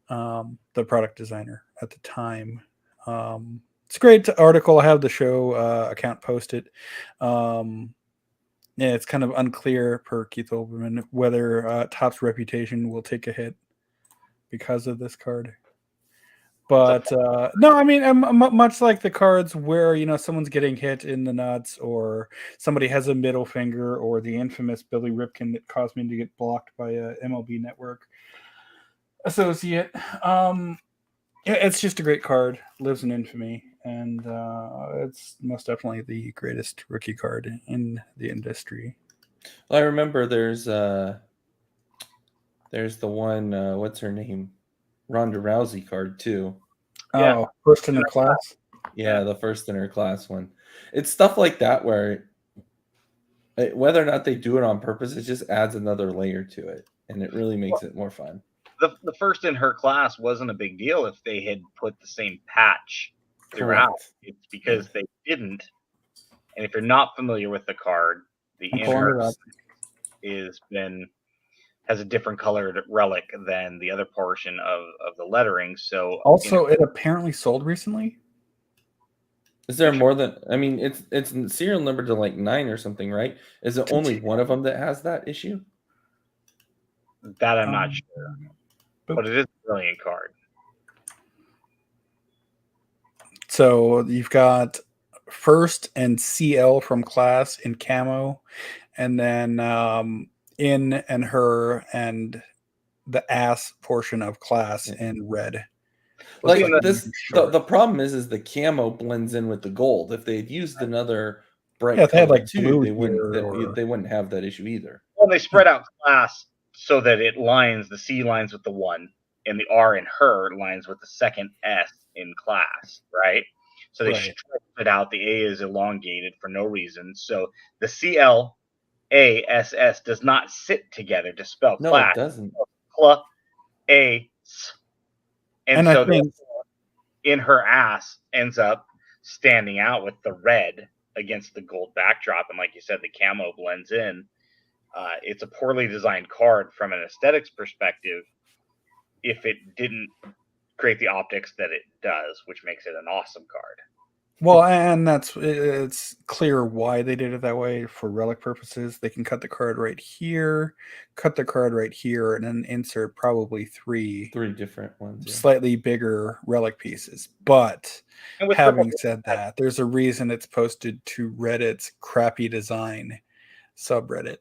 The product designer at the time. It's a great article. I have the show account posted. Yeah, it's kind of unclear per Keith Olbermann whether Topps reputation will take a hit because of this card. But no, I mean, much like the cards where someone's getting hit in the nuts, or somebody has a middle finger, or the infamous Billy Ripken that caused me to get blocked by a MLB Network associate. It's just a great card, lives in infamy, and it's most definitely the greatest rookie card in the industry. Well, I remember there's the one what's her name, Ronda Rousey card too. Yeah. Oh, first in her class. Yeah, the first in her class one. It's stuff like that where whether or not they do it on purpose, it just adds another layer to it, and it really makes it more fun. The first in her class wasn't a big deal if they had put the same patch throughout. Correct. It's because they didn't. And if you're not familiar with the card, the I'm pulling it up. has a different colored relic than the other portion of the lettering. So Also, it apparently sold recently. Is there more than? I mean, it's serial number to like 9 or something, right? Is it only one of them that has that issue? that I'm not sure, but it is a brilliant card. So you've got first and CL from class in camo, and then in and her and the ass portion of class in red. Like Looks like this, the problem is the camo blends in with the gold. If they'd used another bright if they had color like too, blue they wouldn't here, or- they wouldn't have that issue either. Well, they spread out class so that it lines, the C lines with the 1, and the R in her lines with the second S in class, right? So they Right. stretch it out. The A is elongated for no reason. So the CLASS does not sit together to spell No, class. it doesn't. Cla, A, S. And I so think in her ass ends up standing out with the red against the gold backdrop. And like you said, the camo blends in. It's a poorly designed card from an aesthetics perspective if it didn't create the optics that it does, which makes it an awesome card. well, and it's clear why they did it that way for relic purposes. They can cut the card right here, cut the card right here, and then insert probably three different ones. Yeah. slightly bigger relic pieces. But And with having triple- said that, there's a reason it's posted to Reddit's crappy design subreddit.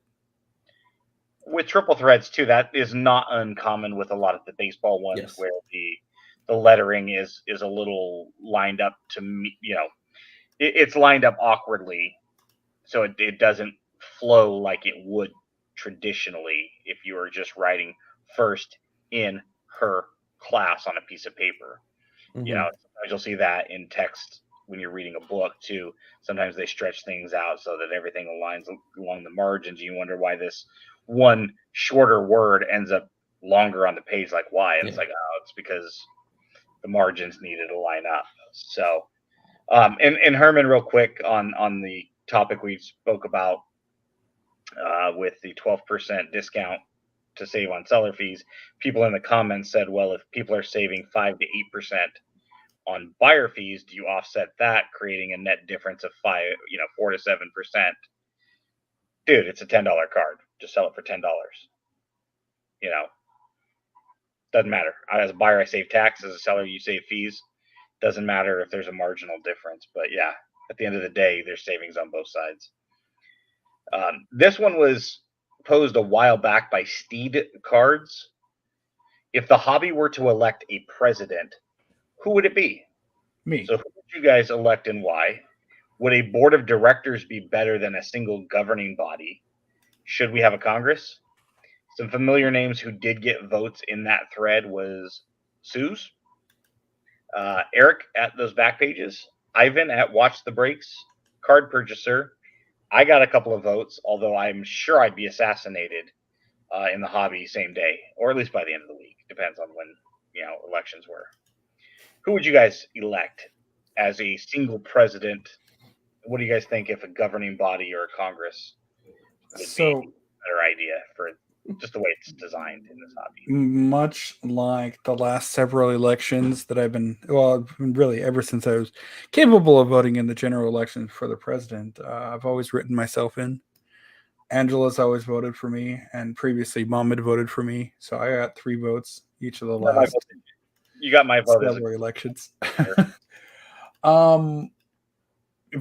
with triple threads too, that is not uncommon with a lot of the baseball ones. Yes. Where the lettering is a little lined up to me, it's lined up awkwardly, so it doesn't flow like it would traditionally if you were just writing first in her class on a piece of paper. Mhm. Sometimes you'll see that in text when you're reading a book too. Sometimes they stretch things out so that everything aligns along the margins. You wonder why this one shorter word ends up longer on the page, like why? And it's like, oh, it's because the margins needed to line up. So, and Herman, real quick on the topic we spoke about, with the 12% discount to save on seller fees. People in the comments said, well, if people are saving 5 to 8% on buyer fees, do you offset that, creating a net difference of 4 to 7%? Dude, it's a $10 card. Just sell it for $10. Doesn't matter. As a buyer, I save tax. As a seller, you save fees. Doesn't matter if there's a marginal difference. But yeah, at the end of the day, there's savings on both sides. This one was posed a while back by Steed Cards. If the hobby were to elect a president, who would it be? Me. So who would you guys elect and why? Would a board of directors be better than a single governing body? Should we have a Congress? Some familiar names who did get votes in that thread was Suze, Eric at those back pages, Ivan at Watch the Breaks, Card Purchaser. I got a couple of votes, although I'm sure I'd be assassinated in the hobby same day, or at least by the end of the week. Depends on when elections were. Who would you guys elect as a single president? What do you guys think if a governing body or a Congress would be a better idea for just the way it's designed in this hobby? Much like the last several elections that I've been, really ever since I was capable of voting in the general election for the president, I've always written myself in. Angela's always voted for me, and previously Mom had voted for me. So I got 3 votes each of the last. You got my vote several elections.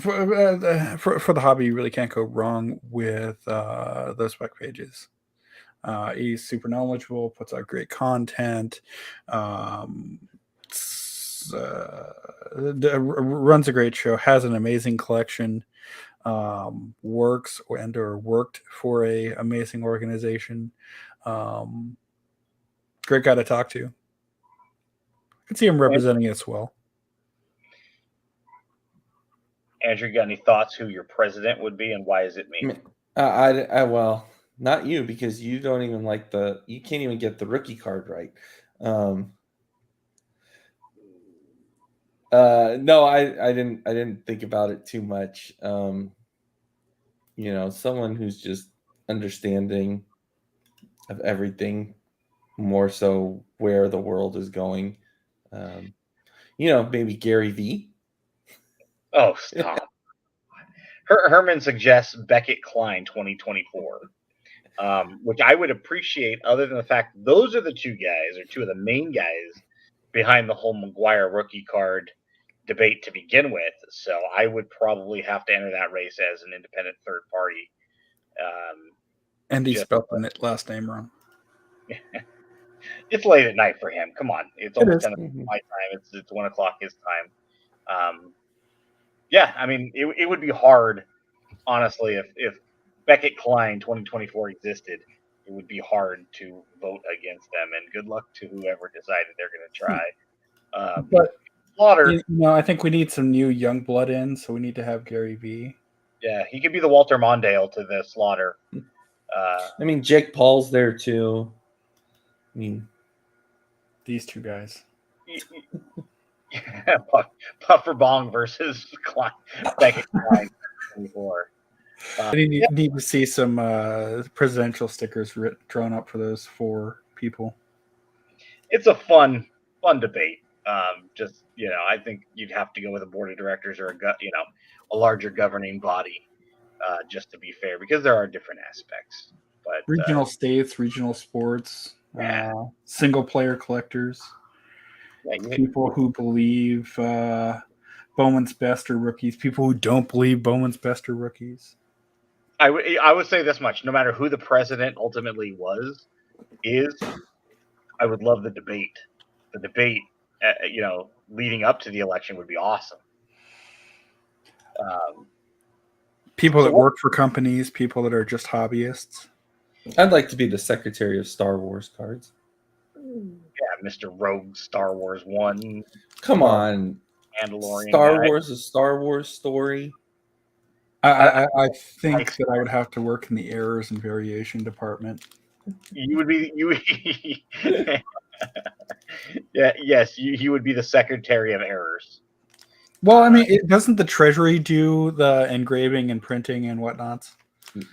For the hobby, you really can't go wrong with those back pages. He's super knowledgeable, puts out great content, runs a great show, has an amazing collection, works or worked for a amazing organization. Great guy to talk to. I could see him representing us well. Andrew, you got any thoughts who your president would be and why is it me? Well, not you, because you don't even you can't even get the rookie card right. No, I didn't think about it too much. Someone who's just understanding of everything, more so where the world is going. Maybe Gary V. Oh, stop. Herman suggests Beckett Klein 2024, which I would appreciate, other than the fact those are the two of the main guys behind the whole McGuire rookie card debate to begin with. So I would probably have to enter that race as an independent third party. And he spelled the last name wrong. It's late at night for him. Come on. It's almost 10 o'clock my time. It's 1 o'clock his time. Yeah, I mean, it would be hard, honestly, if Beckett Klein 2024 existed. It would be hard to vote against them, and good luck to whoever decided they're going to try. But Slaughter, I think we need some new young blood in, so we need to have Gary V. Yeah, he could be the Walter Mondale to the Slaughter. Jake Paul's there too. These two guys. Puffer Bong versus Beckett Klein 24. I need to see some presidential stickers drawn up for those 4 people. It's a fun debate. I think you'd have to go with a board of directors or a larger governing body, just to be fair, because there are different aspects. But regional states, regional sports, single player collectors, people who believe Bowman's best are rookies, people who don't believe Bowman's best are rookies. I would say this much: no matter who the president ultimately is, I would love the debate. The debate, leading up to the election would be awesome. People that work for companies, people that are just hobbyists. I'd like to be the secretary of Star Wars cards. Yeah, Mr. Rogue Star Wars 1. Come on. Mandalorian. Star Wars, a Star Wars story. I think that I would have to work in the errors and variation department. You would be yes, you would be the secretary of errors. Well, doesn't the Treasury do the engraving and printing and whatnots?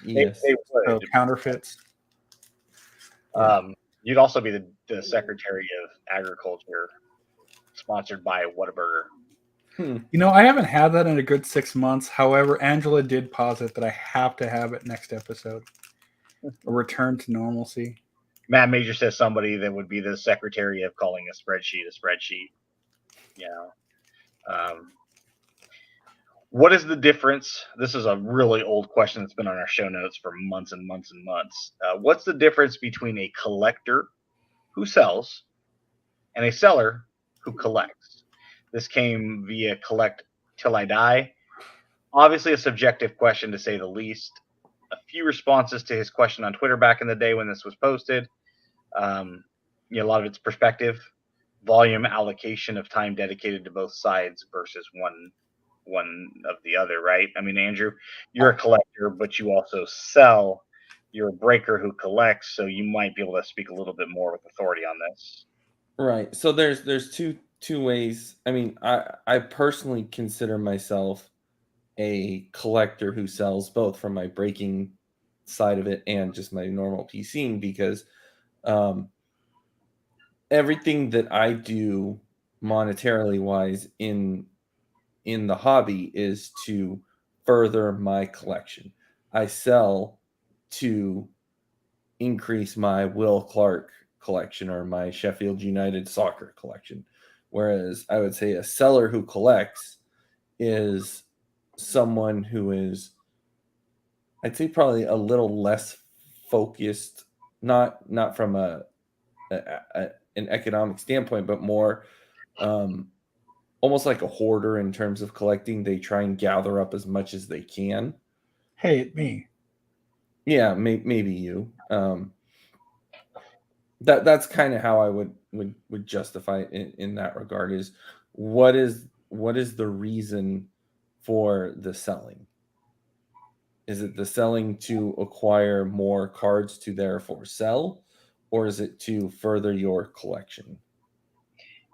Yes. They So would. counterfeits. You'd also be the Secretary of Agriculture, sponsored by Whataburger. I haven't had that in a good 6 months. However, Angela did posit that I have to have it next episode. A return to normalcy. Matt Major says somebody that would be the secretary of calling a spreadsheet a spreadsheet. What is the difference? This is a really old question that's been on our show notes for months and months and months. What's the difference between a collector who sells and a seller who collects? This came via Collect Till I Die. Obviously, a subjective question to say the least. A few responses to his question on Twitter back in the day when this was posted. A lot of it's perspective, volume, allocation of time dedicated to both sides versus one of the other, right? I mean, Andrew, you're a collector, but you also sell. You're a breaker who collects, so you might be able to speak a little bit more with authority on this. Right. So there's two ways. I mean, I personally consider myself a collector who sells both from my breaking side of it and just my normal PCing, because everything that I do monetarily wise in the hobby is to further my collection. I sell to increase my Will Clark collection or my Sheffield United soccer collection. Whereas I would say a seller who collects is someone who is, I'd say, probably a little less focused, not from an economic standpoint, but more almost like a hoarder in terms of collecting. They try and gather up as much as they can. Hey, me. Yeah, maybe you. That's kind of how I would justify it in that regard. Is what is the reason for the selling? Is it the selling to acquire more cards to therefore sell, or is it to further your collection?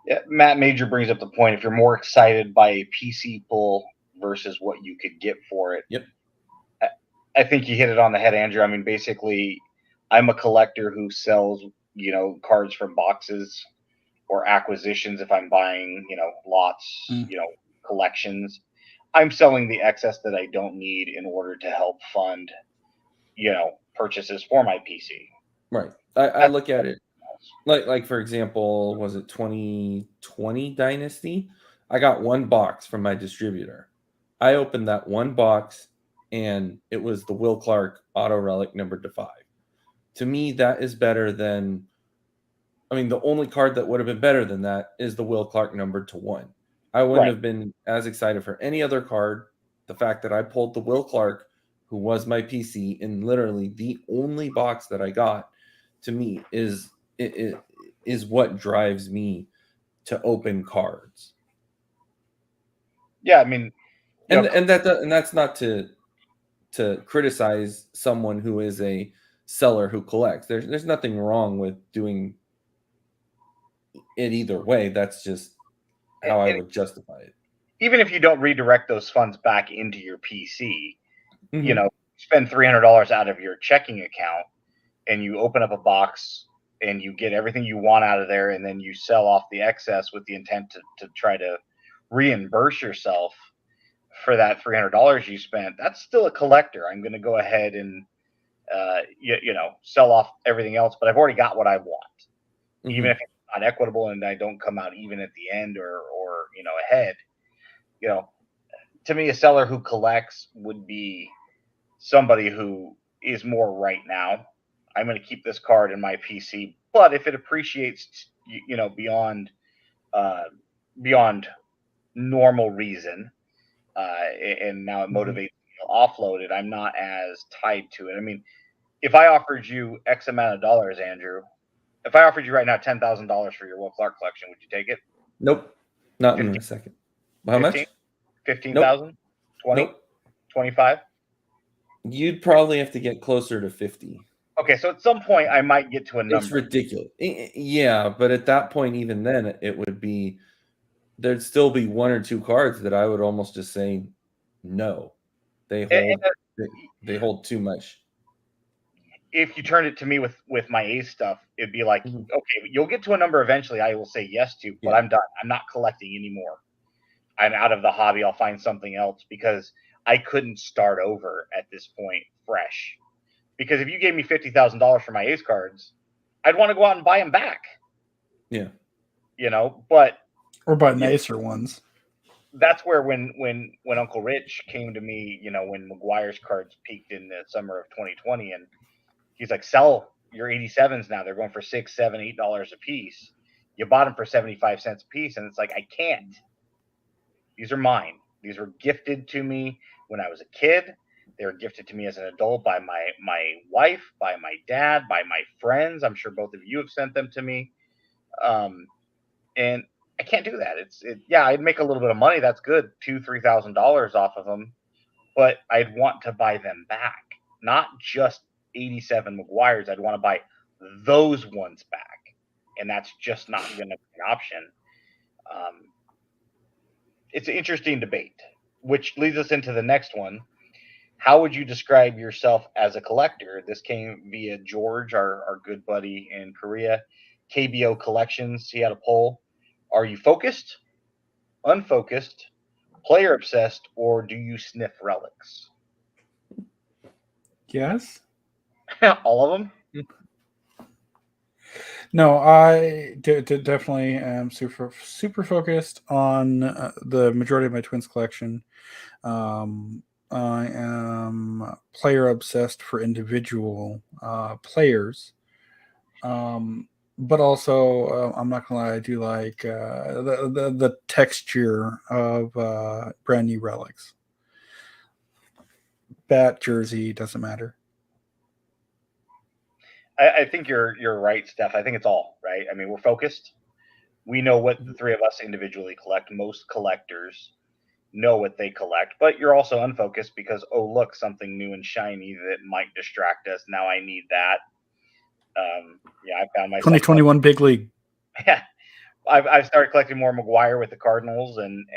Yeah, Matt Major brings up the point. If you're more excited by a PC pull versus what you could get for it, Yep. I think you hit it on the head, Andrew. I mean, basically, I'm a collector who sells, cards from boxes or acquisitions. If I'm buying, lots, collections, I'm selling the excess that I don't need in order to help fund, purchases for my PC. Right. I look at it like for example, was it 2020 Dynasty? I got one box from my distributor. I opened that one box and it was the Will Clark Auto Relic numbered to 5. To me, that is better than, I mean, the only card that would have been better than that is the Will Clark numbered to 1. I wouldn't have been as excited for any other card. The fact that I pulled the Will Clark, who was my PC, in literally the only box that I got, to me is what drives me to open cards. Yeah, I mean, and that's not to criticize someone who is a seller who collects. There's nothing wrong with doing it either way. That's just how I would justify it. Even if you don't redirect those funds back into your PC, spend $300 out of your checking account and you open up a box and you get everything you want out of there, and then you sell off the excess with the intent to try to reimburse yourself for that $300 you spent. That's still a collector. I'm going to go ahead and sell off everything else, but I've already got what I want. Even if it's not equitable and I don't come out even at the end or ahead. To me, a seller who collects would be somebody who is more right now. I'm going to keep this card in my PC, but if it appreciates, beyond normal reason, and now it motivates me to offload it, I'm not as tied to it. I mean, if I offered you X amount of dollars, Andrew, if I offered you right now $10,000 for your Will Clark collection, would you take it? Nope. Not in a second. How 15? much? 15,000? Nope. 20? Nope. 25? You'd probably have to get closer to 50. Okay, so at some point I might get to a number. It's ridiculous. Yeah, but at that point, even then, it would be, there'd still be one or two cards that I would almost just say no. They hold They hold too much. If you turned it to me with my Ace stuff, it'd be like, Mhm. okay, you'll get to a number eventually I will say yes to, but Yeah. I'm done. I'm not collecting anymore. I'm out of the hobby. I'll find something else because I couldn't start over at this point fresh. Because if you gave me $50,000 for my Ace cards, I'd want to go out and buy them back. Yeah. But Or buy nicer ones. that's where when Uncle Rich came to me, when McGuire's cards peaked in the summer of 2020, and he's like, sell your 87s now. They're going for $6, $7, $8 a piece. You bought them for 75 cents a piece, and it's like, I can't. These are mine. These were gifted to me when I was a kid. They were gifted to me as an adult by my wife, by my dad, by my friends. I'm sure both of you have sent them to me. And I can't do that. Yeah, I'd make a little bit of money. That's good, $2,000-$3,000 off of them, but I'd want to buy them back, not just 87 McGuire's. I'd want to buy those ones back, and that's just not going to be an option. It's an interesting debate, which leads us into the next one. How would you describe yourself as a collector? This came via George, our good buddy in Korea. KBO Collections, he had a poll. Are you focused, unfocused, player obsessed, or do you sniff relics? Yes. All of them? No, I definitely am super focused on the majority of my Twins collection. I am player obsessed for individual players, but also I'm not gonna lie, I do like the texture of brand new relics. Bat jersey doesn't matter. I think you're right, Steph. I think it's all right. I mean, we're focused. We know what the three of us individually collect. Most collectors know what they collect, but you're also unfocused because, oh, look, something new and shiny that might distract us. Now I need that. I found myself 2021 big league. Yeah, I've started collecting more McGuire with the Cardinals, and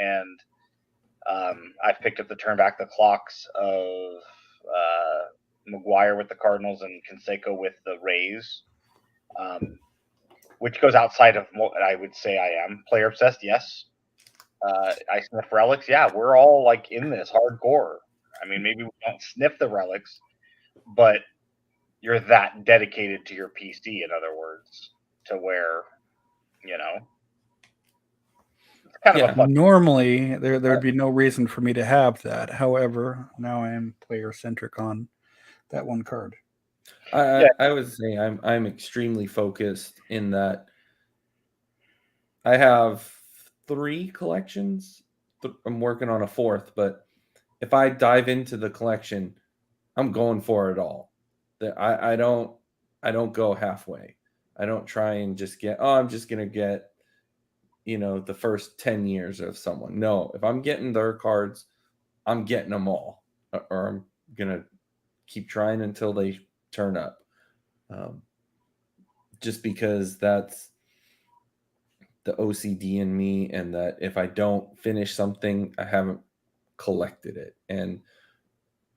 I've picked up the turn back the clocks of McGuire with the Cardinals and Canseco with the Rays, which goes outside of what I would say I am. Player obsessed, yes. I sniff relics. Yeah, we're all like in this hardcore. I mean, maybe we don't sniff the relics, but you're that dedicated to your PC, in other words, to where, it's kind of a fun. Normally, there'd be no reason for me to have that. However, now I am player centric on that one card. I would say I'm extremely focused in that I have 3 collections. I'm working on a 4th, but if I dive into the collection, I'm going for it all. I don't go halfway. I don't try and just get, I'm just gonna get the first 10 years of someone. No, if I'm getting their cards, I'm getting them all, or I'm gonna keep trying until they turn up. Just because that's the OCD in me, and that if I don't finish something, I haven't collected it. And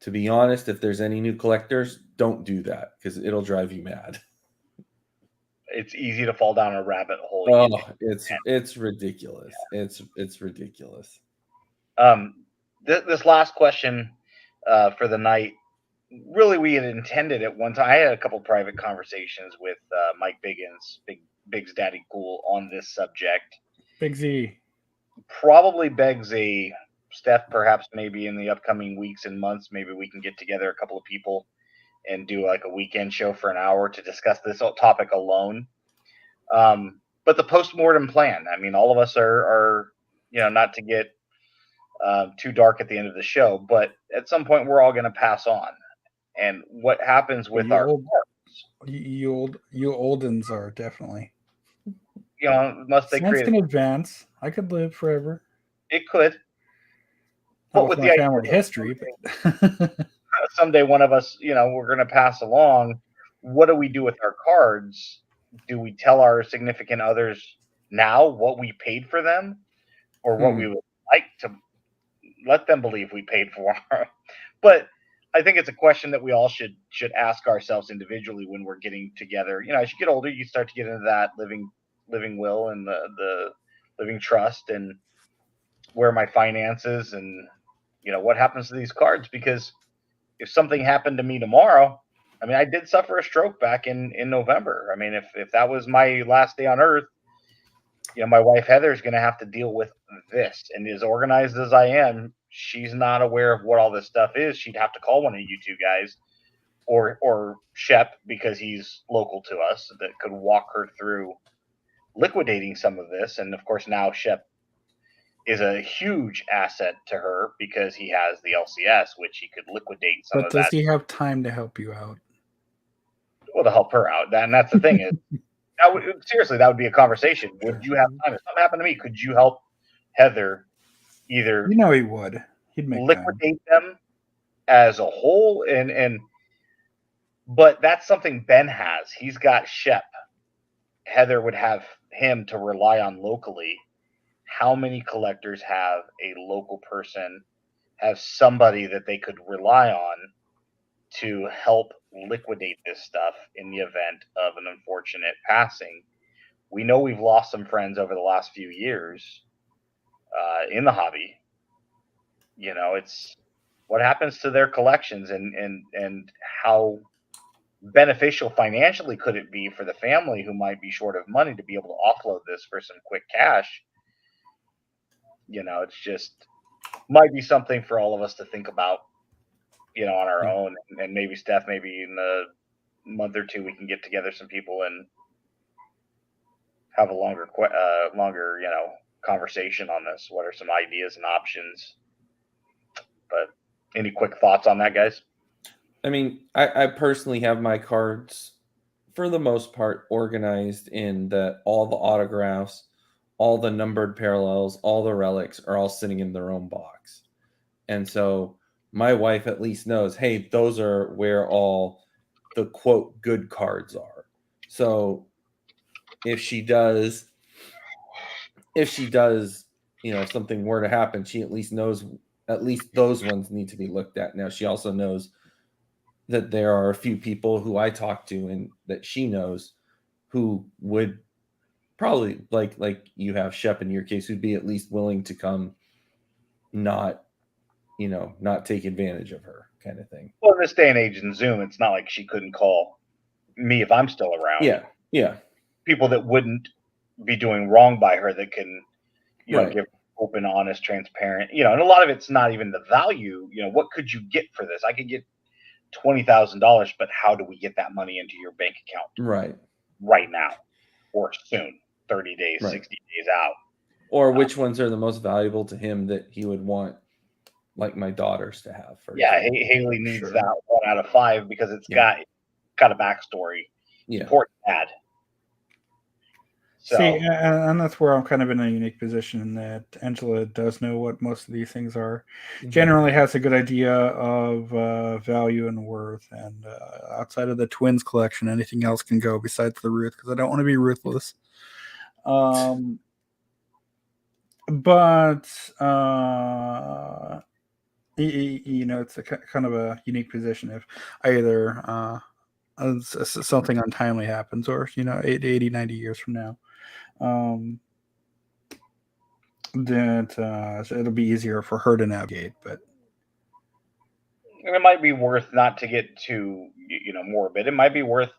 to be honest, if there's any new collectors, don't do that because it'll drive you mad. It's easy to fall down a rabbit hole. Oh, it's ridiculous. Yeah. It's ridiculous. This last question for the night, really, we had intended at one time. I had a couple private conversations with Mike Biggins, Big's Daddy Cool, on this subject. Big Z probably begs a Steph, perhaps maybe in the upcoming weeks and months, maybe we can get together a couple of people and do like a weekend show for an hour to discuss this topic alone. But the post-mortem plan, I mean, all of us are not to get too dark at the end of the show, but at some point we're all going to pass on. And what happens with our cards? You oldens are definitely. Must they Science create can advance. I could live forever. It could. But with my family history, but someday one of us, we're going to pass along. What do we do with our cards? Do we tell our significant others now what we paid for them, or what we would like to let them believe we paid for them? But I think it's a question that we all should ask ourselves individually when we're getting together. As you get older, you start to get into that living will and the living trust and where my finances and what happens to these cards. Because if something happened to me tomorrow, I mean, I did suffer a stroke back in November. I mean, if that was my last day on Earth, my wife Heather is going to have to deal with this. And as organized as I am, she's not aware of what all this stuff is. She'd have to call one of you two guys or Shep, because he's local to us, that could walk her through liquidating some of this. And of course, now Shep is a huge asset to her because he has the LCS, which he could liquidate some But of does that. he have time to help you out? Well, to help her out. And that's the thing is, seriously, that would be a conversation. Would you have time? If something happened to me, could you help Heather either He would. He'd make time. liquidate them as a whole? But that's something Ben has. He's got Shep. Heather would have him to rely on locally. How many collectors have a local person, have somebody that they could rely on to help liquidate this stuff in the event of an unfortunate passing? We know we've lost some friends over the last few years in the hobby. It's what happens to their collections and how beneficial financially could it be for the family who might be short of money to be able to offload this for some quick cash. It's just might be something for all of us to think about, on our own. And maybe Steph, maybe in a month or two, we can get together some people and have a longer, conversation on this. What are some ideas and options? But any quick thoughts on that, guys? I mean, I personally have my cards, for the most part, organized in that all the autographs, all the numbered parallels, all the relics are all sitting in their own box. And so my wife at least knows, hey, those are where all the quote good cards are. So if she does, if something were to happen, she at least knows at least those ones need to be looked at. Now, she also knows that there are a few people who I talk to and that she knows who would probably, like you have Shep in your case, who'd be at least willing to come, not take advantage of her, kind of thing. Well, in this day and age in Zoom, it's not like she couldn't call me if I'm still around. Yeah. People that wouldn't be doing wrong by her, that can, Right. give open, honest, transparent, and a lot of it's not even the value. What could you get for this? I could get $20,000, but how do we get that money into your bank account right now or soon, 30 days, Right. 60 days out? Or which ones are the most valuable to him that he would want, like my daughters, to have? Example. Haley needs that 1 out of 5 because it's got a backstory. Yeah. Important ad. So, see, and that's where I'm kind of in a unique position, in that Angela does know what most of these things are. Mm-hmm. Generally has a good idea of value and worth. And outside of the twins collection, anything else can go besides the Ruth, because I don't want to be ruthless. But it's a kind of a unique position if either something untimely happens, or 80, 90 years from now, that it'll be easier for her to navigate. But it might be worth, not to get too morbid, it might be worth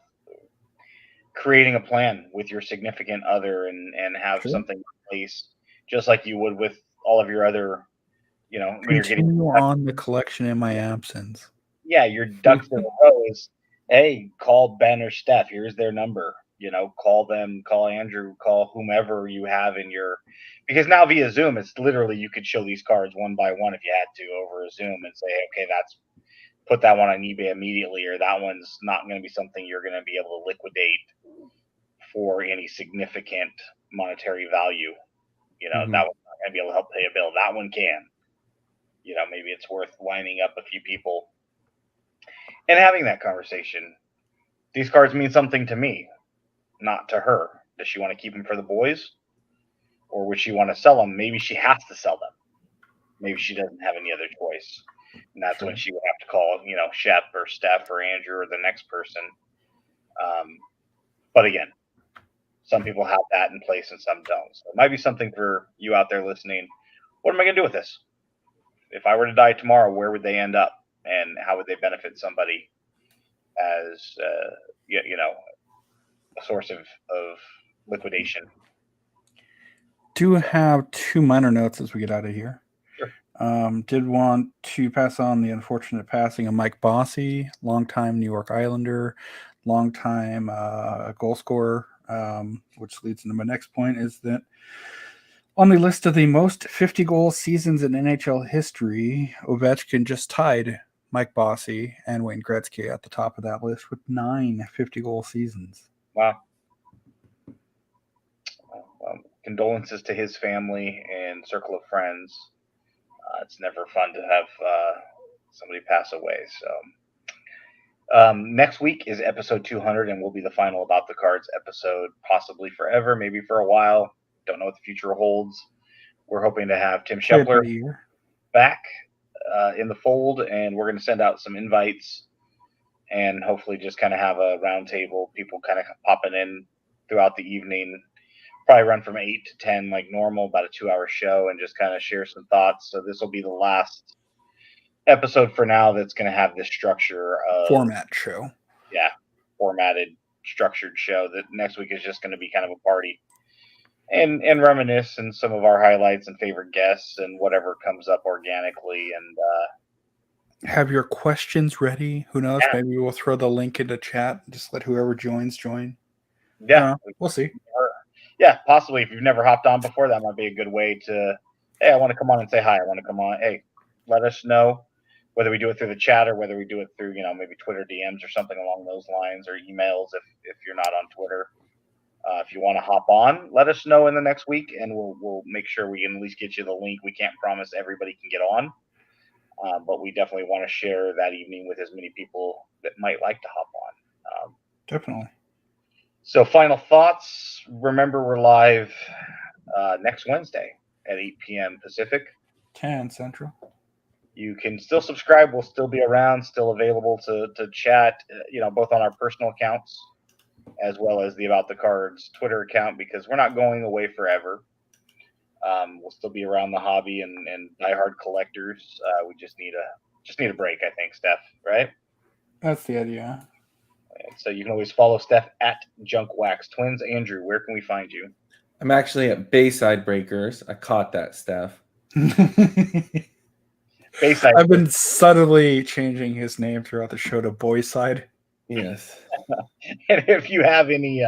creating a plan with your significant other and have something in place, just like you would with all of your other, when you're getting on the collection in my absence. Yeah, your ducks in a row is, hey, call Ben or Steph. Here's their number. Call them, call Andrew, call whomever you have in your, because now via Zoom, it's literally, you could show these cards one by one if you had to over a Zoom and say, okay, put that one on eBay immediately, or that one's not going to be something you're going to be able to liquidate for any significant monetary value. That one's not going to be able to help pay a bill. That one can. Maybe it's worth lining up a few people and having that conversation. These cards mean something to me, not to her. Does she want to keep them for the boys, or would she want to sell them? Maybe she has to sell them. Maybe she doesn't have any other choice, and that's when she would have to call, Shep or Steph or Andrew or the next person. But again, some people have that in place and some don't. So it might be something for you out there listening. What am I going to do with this? If I were to die tomorrow, where would they end up? And how would they benefit somebody as, a source of liquidation? Do have two minor notes as we get out of here. Sure. Did want to pass on the unfortunate passing of Mike Bossy, longtime New York Islander, longtime goal scorer, which leads into my next point, is that on the list of the most 50-goal seasons in NHL history, Ovechkin just tied Mike Bossy and Wayne Gretzky at the top of that list with 9 50-goal seasons. Wow. Condolences to his family and circle of friends. It's never fun to have somebody pass away. So next week is episode 200, and will be the final About the Cards episode, possibly forever, maybe for a while. Don't know what the future holds. We're hoping to have Tim Shepler back in the fold, and we're going to send out some invites and hopefully just kind of have a roundtable, people kind of popping in throughout the evening. Probably run from 8 to 10 like normal, about a 2-hour show, and just kind of share some thoughts. So this will be the last episode for now that's going to have this structure of format show. Yeah, formatted, structured show. That next week is just going to be kind of a party and reminisce and some of our highlights and favorite guests and whatever comes up organically. And have your questions ready. Who knows? Yeah. Maybe we'll throw the link into chat. Just let whoever joins join. Yeah, we'll see. Yeah, possibly. If you've never hopped on before, that might be a good way to, hey, I want to come on and say hi. I want to come on. Hey, let us know whether we do it through the chat or whether we do it through, maybe Twitter DMs or something along those lines, or emails if you're not on Twitter. If you want to hop on, let us know in the next week, and we'll make sure we can at least get you the link. We can't promise everybody can get on, but we definitely want to share that evening with as many people that might like to hop on. Definitely. So final thoughts. Remember, we're live next Wednesday at 8 p.m. Pacific. 10 Central. You can still subscribe. We'll still be around, still available to chat, both on our personal accounts as well as the About the Cards Twitter account, because we're not going away forever. We'll still be around the hobby and diehard collectors. We just need a break, I think, Steph, right? That's the idea. So you can always follow Steph at Junkwax Twins. Andrew, where can we find you? I'm actually at Bayside Breakers. I caught that, Steph. Bayside. I've been subtly changing his name throughout the show to Boyside. Yes. And if you have any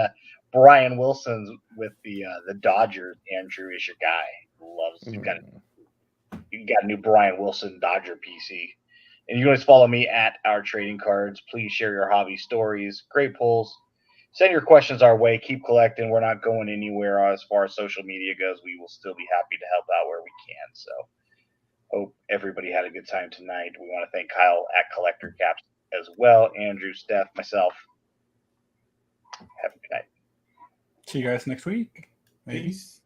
Brian Wilsons with the Dodgers, Andrew is your guy. Loves. You got a new Brian Wilson Dodger PC. And you can always follow me at Our Trading Cards. Please share your hobby stories, great pulls. Send your questions our way. Keep collecting. We're not going anywhere as far as social media goes. We will still be happy to help out where we can. So hope everybody had a good time tonight. We want to thank Kyle at Collector Caps as well. Andrew, Steph, myself. Have a good night. See you guys next week. Maybe. Peace.